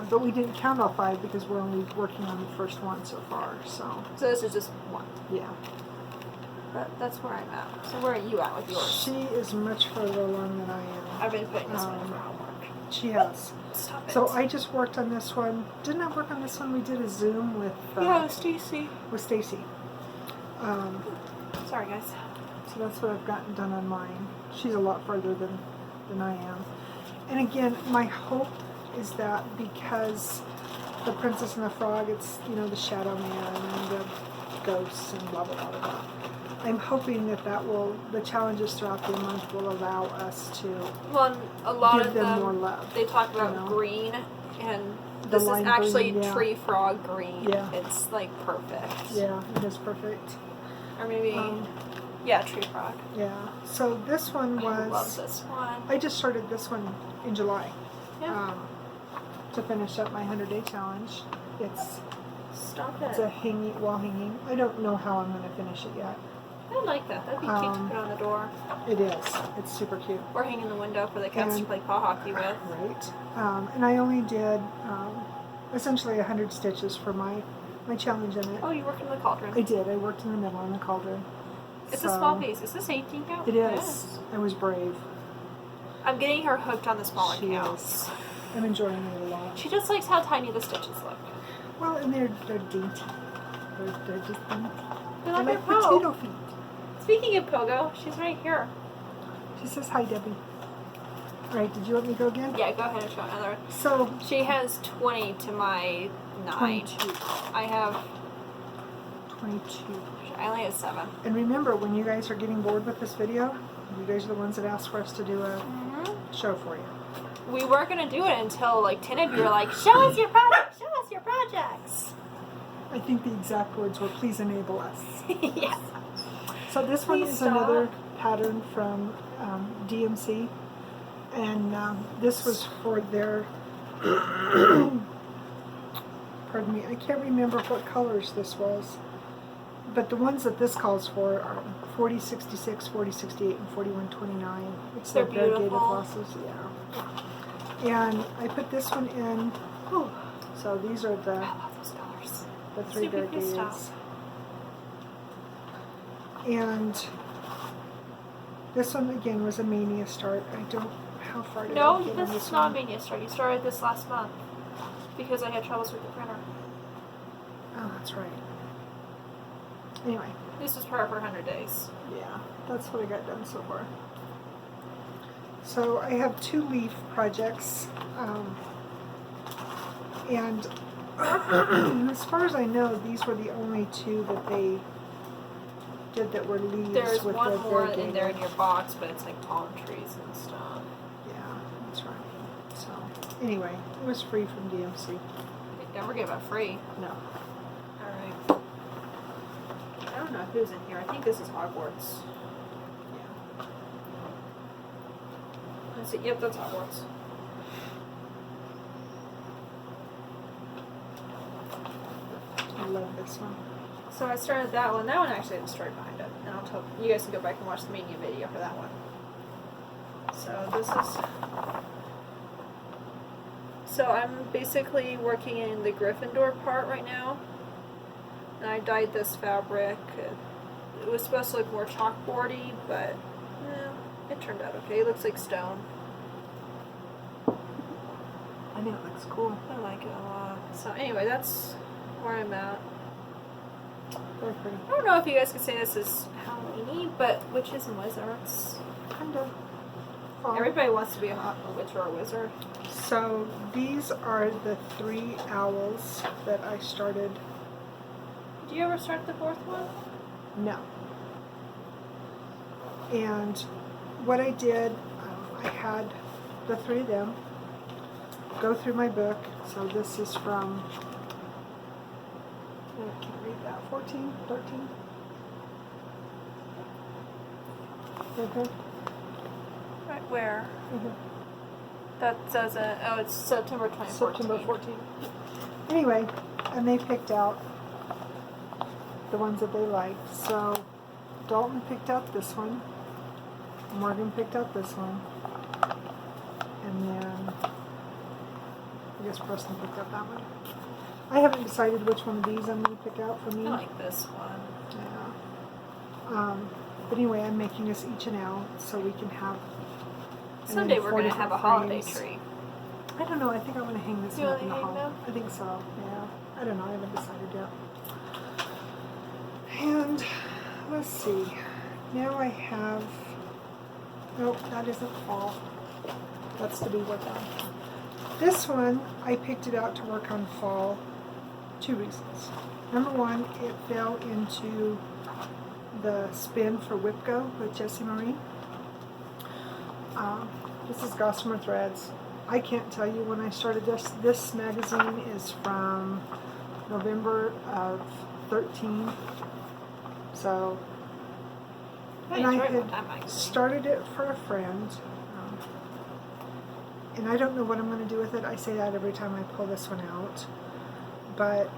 But we didn't count all 5 because we're only working on the first one so far. So So this is just one. yeah. But that's where I'm at. So where are you at with yours? She is much further along than I am. I've been putting this one in for homework. She has. Stop it. So I just worked on this one. Didn't I work on this one? We did a Zoom with Stacy. with Stacy. Sorry, guys. So that's what I've gotten done on mine. She's a lot further than I am. And again, my hope is that because the Princess and the Frog, it's, the Shadow Man and the ghosts and blah, blah, blah, blah, blah. I'm hoping that the challenges throughout the month will allow us to Well, a lot give of them more love. they talk about you know? green, and The this is lime actually green, yeah. tree frog green. Yeah. It's like perfect. Yeah, it is perfect. Or maybe, yeah, tree frog. Yeah. So this one I love was, this one. I just started this one in July. Yeah. To finish up my 100-day challenge. Stop It's it. a wall hanging. I don't know how I'm going to finish it yet. I like that. That'd be cute to put on the door. It is. It's super cute. Or hang in the window for the cats to And- play paw hockey with. Right. And I only did essentially 100 stitches for my challenge in it. Oh, you work in the cauldron. I did. I worked in the middle in the cauldron. It's a small piece. Is this 18 count? It is. Yes. I was brave. I'm getting her hooked on the smaller She counts. is. I'm enjoying it a lot. She just likes how tiny the stitches look. Well, and they're dainty. They're just dainty. They're They're like like a Poe. potato feet. Speaking of Pogo, she's right here. She says hi, Debbie. All right, did you let me go again? Yeah, go ahead and show another. So, She has 20 to my 9. 22. I have, 22. I only have 7. And remember, when you guys are getting bored with this video, you guys are the ones that ask for us to do a show for you. We weren't going to do it until like 10 of you were like, show us your projects, show us your projects. I think the exact words were, please enable us. Yes. So this one Please is stop. another pattern from DMC. And this was for their, pardon me, I can't remember what colors this was. But the ones that this calls for are 4066, 4068, and 4129. It's They're their variegated beautiful. flosses, yeah. And I put this one in. So these are I love those colors. the 3 Super good variegateds. stuff. And this one again was a Mania start. I don't, how far did I No, get on this this is not one? Mania Start. You started this last month because I had troubles with the printer. Oh, that's right. Anyway. This was part of her 100 days. Yeah, that's what I got done so far. So I have 2 leaf projects, and as far as I know, these were the only 2 that they did that were leaves. There's with one the more in variegated. there in your box, but it's like palm trees and stuff. Yeah, that's right. So anyway, it was free from DMC. They never give it free. No. Alright. I don't know who's in here. I think this is Hogwarts. Yeah. Let's see. Yep, that's Hogwarts. I love this one. So I started that one. That one actually had a story behind it. And I'll tell you guys can go back and watch the mania video for that one. So this is... So I'm basically working in the Gryffindor part right now. And I dyed this fabric. It was supposed to look more chalkboardy, but it turned out okay. It looks like stone. I think it looks cool. I like it a lot. So anyway, that's where I'm at. Very pretty. I don't know if you guys could say this is Halloween-y, but witches and wizards. Kind of. Everybody wants to be a witch or a wizard. So these are the 3 owls that I started. Do you ever start the 4th one? No. And what I did, I had the 3 of them go through my book. So this is from, I can't read that, 14, 13? Okay. Right where? Mm-hmm. That says it. Oh, it's September 2014. September 14. Anyway, and they picked out the ones that they liked. So Dalton picked out this one. Morgan picked out this one. And then I guess Preston picked out that one. I haven't decided which one of these I'm going to pick out for me. I like this one. Yeah. But anyway, I'm making this each an owl so we can have. Someday we're going to have a holiday frames. tree. I don't know. I think I want to hang this You one want up in to the hang hall. them? I think so. Yeah. I don't know. I haven't decided yet. And let's see. Now I have. Nope, that isn't fall. That's to be worked on. This one I picked it out to work on fall. 2 reasons. Number 1, it fell into the spin for WIP Go with Jessie Marie. This is Gossamer Threads. I can't tell you when I started this. This magazine is from November of 13. So, and I had started it for a friend. And I don't know what I'm going to do with it. I say that every time I pull this one out. But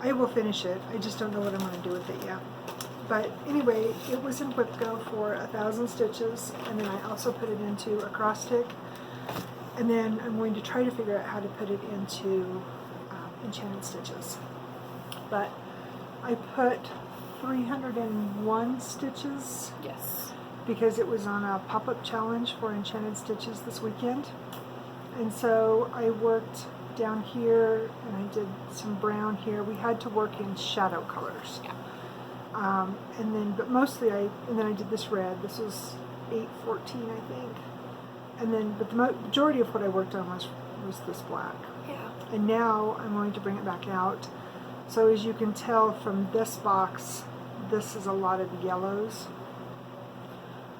I will finish it. I just don't know what I'm going to do with it yet. But anyway, it was in WIP Go for 1,000 stitches, and then I also put it into acrostic, and then I'm going to try to figure out how to put it into enchanted stitches. But I put 301 stitches. Yes. Because it was on a pop-up challenge for enchanted stitches this weekend, and so I worked down here, and I did some brown here. We had to work in shadow colors. Yeah. And then, but mostly and then I did this red. This was 814, I think. And then, but the majority of what I worked on was this black. Yeah. And now I'm going to bring it back out. So as you can tell from this box, this is a lot of yellows.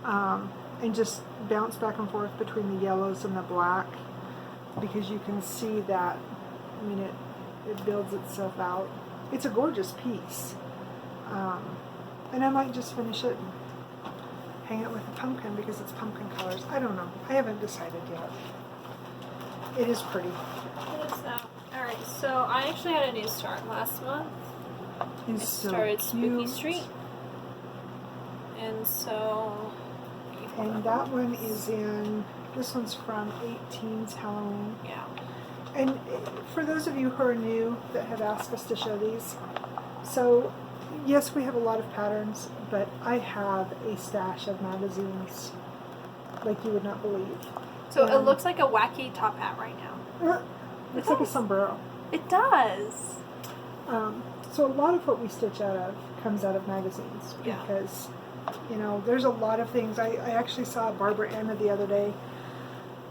And just bounce back and forth between the yellows and the black, because you can see that, I mean, it builds itself out. It's a gorgeous piece. And I might just finish it and hang it with a pumpkin because it's pumpkin colors. I don't know. I haven't decided yet. It is pretty. It is now. Alright, so I actually had a new start last month. It's I so started Spooky cute. Street. And so... And that one is in, this one's from 18's Halloween. Yeah. And for those of you who are new that have asked us to show these, so yes, we have a lot of patterns, but I have a stash of magazines like you would not believe. So it looks like a wacky top hat right now. Looks like a sombrero. It does. So a lot of what we stitch out of comes out of magazines Yeah. because, you know, there's a lot of things. I actually saw Barbara Anna the other day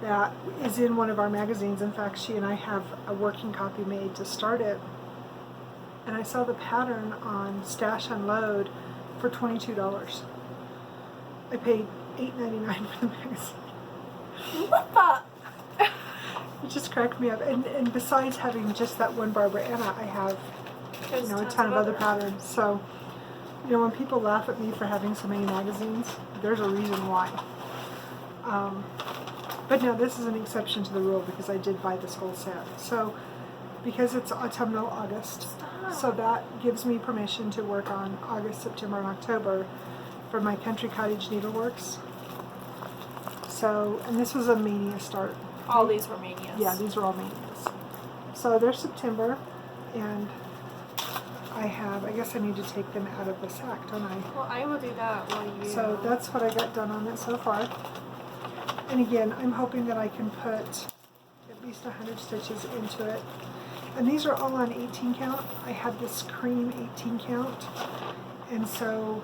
that is in one of our magazines. In fact, she and I have a working copy made to start it. And I saw the pattern on Stash Unload for $22. I paid $8.99 for the magazine. What the? It just cracked me up. And besides having just that one Barbara Anna, I have, There's you know, a tons ton of other others. patterns. So, you know, when people laugh at me for having so many magazines, there's a reason why. But no, this is an exception to the rule because I did buy this whole set. So, because it's autumnal August, so that gives me permission to work on August, September, and October for my Country Cottage Needleworks. So, and this was a mania start. All these were manias. Yeah, these are all manias. So there's September, and I guess I need to take them out of the sack, don't I? Well, I will do that while you. So that's what I got done on it so far. And again, I'm hoping that I can put at least 100 stitches into it. And these are all on 18 count. I had this cream 18 count. And so,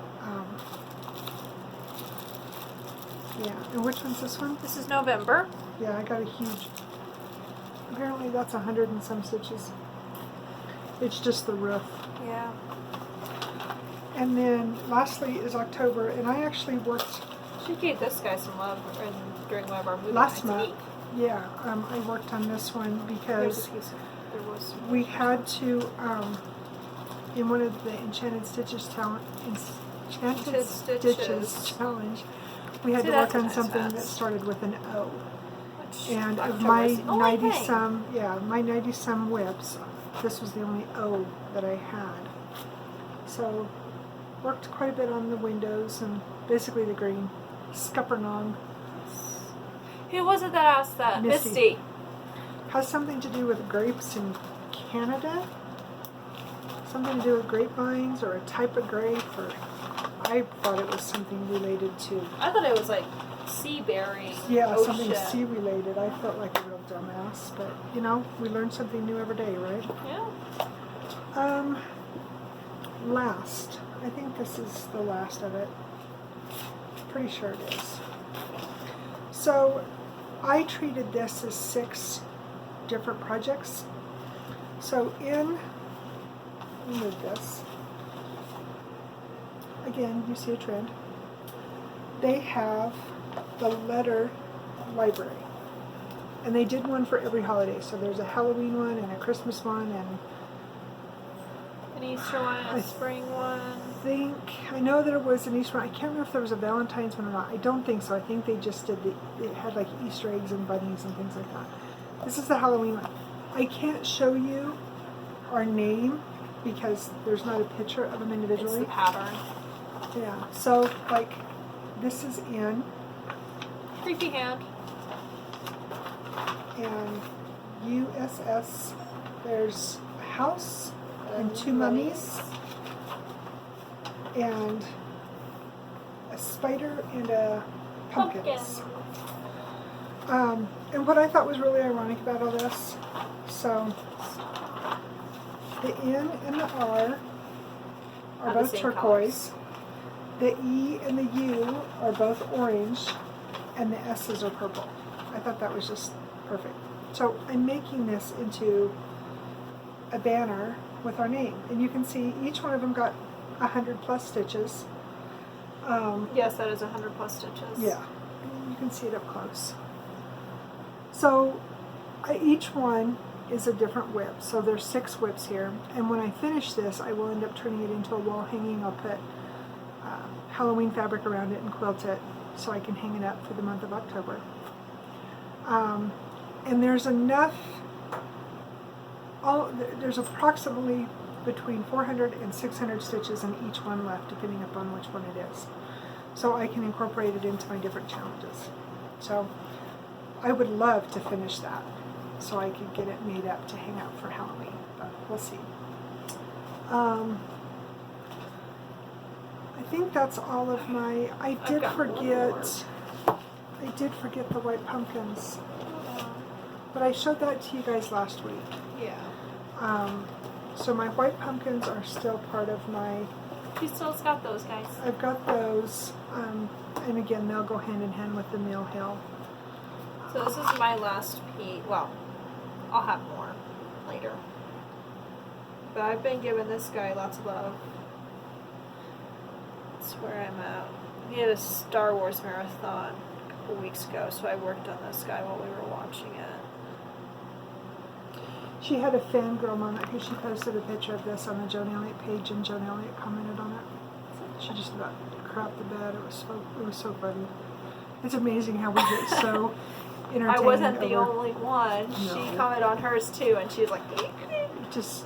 yeah. And which one's this one? This is November. Yeah, I got a huge, apparently that's 100 and some stitches. It's just the roof. Yeah. And then lastly is October, and I actually worked She gave this guy some love during one of our movie last nights. month. Yeah, I worked on this one There's because a piece of, there was. we had to, in one of the Enchanted Stitches challenge, challenge, we had See, to that's work a on nice something vest. that started with an O. Which And of October my is the only 90 thing. some, yeah, my 90 some whips, this was the only O that I had. So, worked quite a bit on the windows and basically the green. Scuppernong. Who was it that asked that? Misty. Misty. Has something to do with grapes in Canada? Something to do with grapevines or a type of grape, or I thought it was something related to, I thought it was like sea bearing. yeah, ocean. something sea related. I felt like a real dumbass, but you know, we learn something new every day, right? Yeah. Last. I think this is the last of it. Pretty sure it is. So, I treated this as 6 different projects. So let me move this. Again, you see a trend. They have the letter library. And they did one for every holiday. So there's a Halloween one and a Christmas one and An Easter one, a spring one. I know there was an Easter one. I can't remember if there was a Valentine's one or not. I don't think so. I think they just did it had like Easter eggs and bunnies and things like that. This is the Halloween one. I can't show you our name because there's not a picture of them It's individually. the pattern. Yeah. So like this is in Creepy hand. and USS. There's a house and 2 mummies. And a spider and a pumpkins. And what I thought was really ironic about all this, so the N and the R are the both same turquoise. The E and the U are both orange, and the S's are purple. I thought that was just perfect. So I'm making this into a banner with our name, and you can see each one of them got 100 plus stitches. Yes, that is 100 plus stitches. Yeah, you can see it up close. So each one is a different whip. So there's 6 whips here, and when I finish this, I will end up turning it into a wall hanging. I'll put Halloween fabric around it and quilt it so I can hang it up for the month of October. And there's enough. There's approximately between 400 and 600 stitches in each one left, depending upon which one it is. So I can incorporate it into my different challenges. So I would love to finish that so I could get it made up to hang out for Halloween, but we'll see. I think that's all of my, I did forget the white pumpkins, but I showed that to you guys last week. Yeah. So my white pumpkins are still part of my, She still's got those guys. I've got those, and again, they'll go hand in hand with the Mill Hill. So this is my last piece. Well, I'll have more later. But I've been giving this guy lots of love. That's where I'm at. We had a Star Wars marathon a couple weeks ago, so I worked on this guy while we were watching it. She had a fangirl moment because she posted a picture of this on the Joan Elliott page, and Joan Elliott commented on it. She just about crapped the bed. It was so funny. It's amazing how we get so entertained. I wasn't the over, only one. No. She commented on hers too, and she was like, just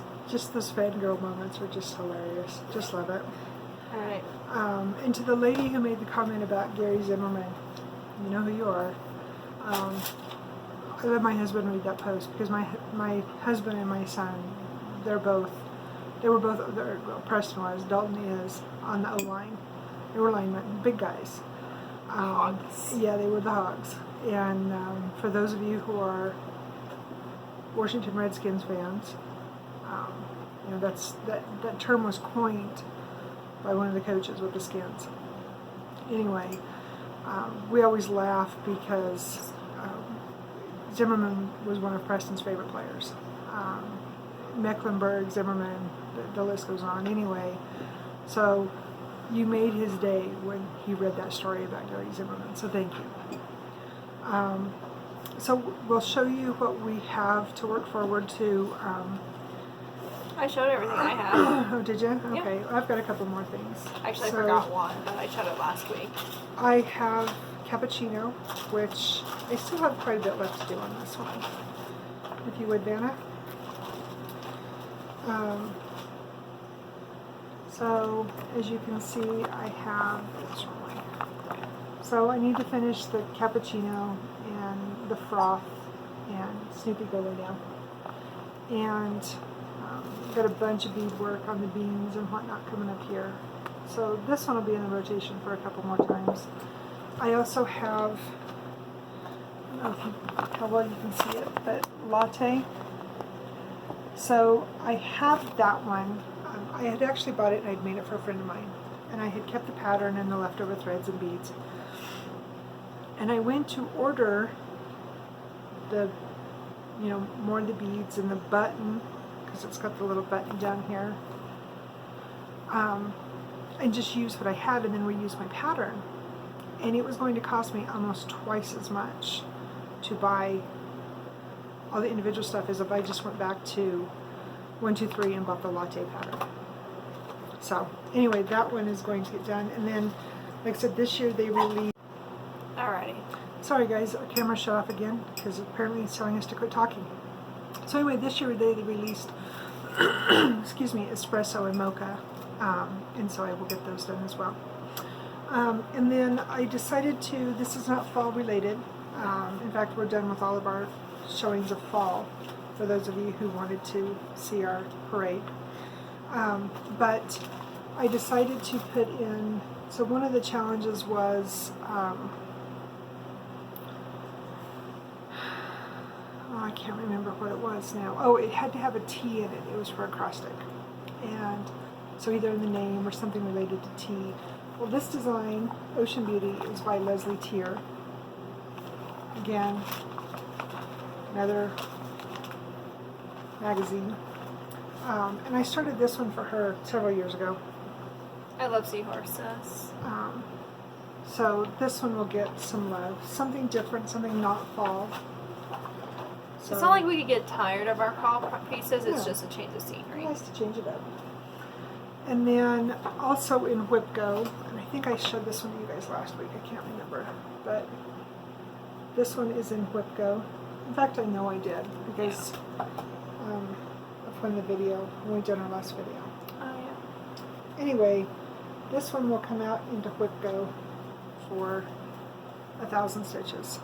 those fangirl moments are just hilarious. Just love it. all right. And to the lady who made the comment about Gary Zimmerman, you know who you are. I let my husband read that post because my husband and my son, well, Preston was, Dalton is, on the O-line. They were linemen, big guys. Hogs. Yeah, they were the Hogs. And for those of you who are Washington Redskins fans, you know, that term was coined by one of the coaches with the Skins. Anyway, we always laugh because Zimmerman was one of Preston's favorite players. Mecklenburg, Zimmerman, the list goes on. Anyway, so you made his day when he read that story about Gary Zimmerman, so thank you. So we'll show you what we have to work forward to. I showed everything I had. Oh, did you? Yeah. Okay, I've got a couple more things. Actually, So I forgot one, but I showed it last week. I have cappuccino, which I still have quite a bit left to do on this one. If you would, Vanna. So, as you can see, I have, so I need to finish the cappuccino and the froth and Snoopy go lay down. And got a bunch of beadwork on the beans and whatnot coming up here. So this one will be in the rotation for a couple more times. I also have, I don't know how well you can see it, but latte. So I have that one. I had actually bought it and I'd made it for a friend of mine. And I had kept the pattern and the leftover threads and beads. And I went to order the, you know, more of the beads and the button, because it's got the little button down here. And just use what I had and then reuse my pattern. And it was going to cost me almost twice as much to buy all the individual stuff as if I just went back to 1, 2, 3 and bought the latte pattern. So anyway, that one is going to get done. And then, like I said, this year they released. Alrighty. Sorry guys, our camera shut off again because apparently it's telling us to quit talking. So anyway, this year they released, excuse me, espresso and mocha, and so I will get those done as well. And then I decided to, this is not fall related, in fact we're done with all of our showings of fall, for those of you who wanted to see our parade. But I decided to put in, so one of the challenges was, I can't remember what it was now. Oh, it had to have a T in it. It was for acrostic. And so either in the name or something related to tea. Well, this design, Ocean Beauty, is by Leslie Tier. Again, another magazine. And I started this one for her several years ago. I love seahorses. So this one will get some love. Something different, something not fall. So, It's not like we could get tired of our fall pieces, it's Yeah. just a change of scenery. nice to change it up. And then also in WIP Go, and I think I showed this one to you guys last week, I can't remember, but this one is in WIP Go. In fact, I know I did because from the video, when we did our last video. Oh yeah. Anyway, this one will come out into WIP Go for 1,000 stitches.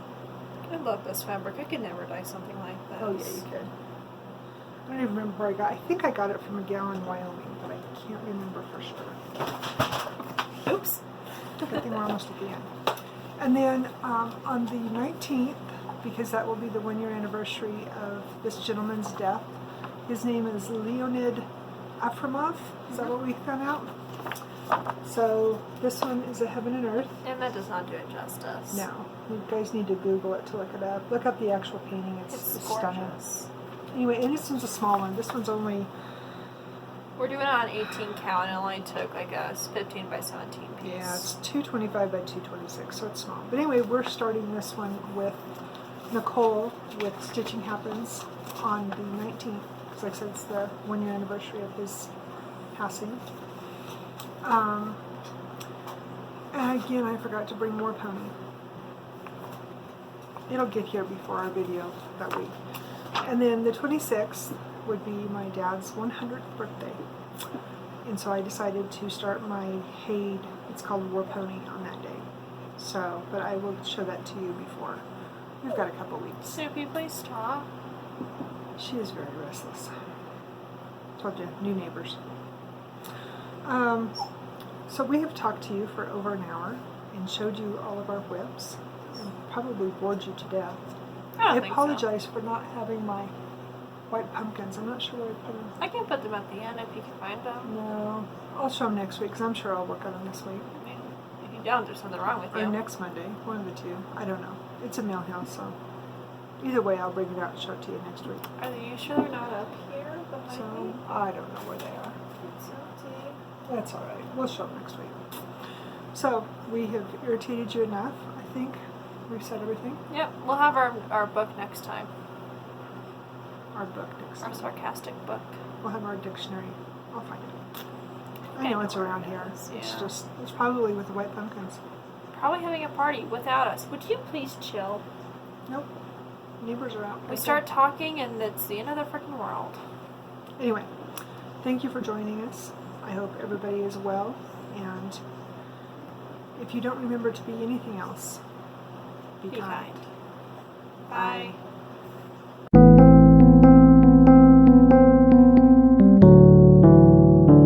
I love this fabric. I could never dye something like this. Oh yeah, you could. I don't even remember where I got. I think I got it from a gal in Wyoming, but I can't remember for sure. Oops. Good thing we're almost at the end. And then on the 19th, because that will be the 1-year anniversary of this gentleman's death, His name is Leonid Afromov. Is that what we found out? So this one is a Heaven and Earth. And that does not do it justice. No, you guys need to Google it to look it up. Look up the actual painting. It's stunning. Gorgeous. Anyway, and this one's a small one. This one's only... We're doing it on 18 count, and it only took like a 15 by 17 piece. Yeah, it's 225 by 226, so it's small. But anyway, we're starting this one with Nicole with Stitching Happens on the 19th. Because like I said, it's the 1 year anniversary of his passing. And again, I forgot to bring more pony. It'll get here before our video that week. And then the 26th would be my dad's 100th birthday. And so I decided to start my Haid, it's called War Pony, on that day. So, but I will show that to you before. We've got a couple weeks. Snoopy, please stop. She is very restless. Told you, new neighbors. So we have talked to you for over an hour and showed you all of our WIPs and probably bored you to death. I I apologize for not having my white pumpkins. I'm not sure where I put them. I can put them at the end if you can find them. No, I'll show them next week because I'm sure I'll work on them this week. I mean, if you don't, there's something wrong with Or you. next Monday, one of the two. I don't know. It's a mail house, so either way, I'll bring it out and show it to you next week. Are you sure they're not up here behind So me? I don't know where they are. It's empty. That's all right. We'll show them next week. So we have irritated you enough. I think we've said everything. Yep, we'll have our book next time. Our book next Our time. sarcastic book. We'll have our dictionary. I'll find it. I I know know it's where around it here. is, It's yeah. just, it's probably with the white pumpkins. Probably having a party without us. Would you please chill? Nope. Neighbors are out. We start talking and it's the end of the freaking world. Anyway, thank you for joining us. I hope everybody is well. And if you don't remember to be anything else, be kind. Bye.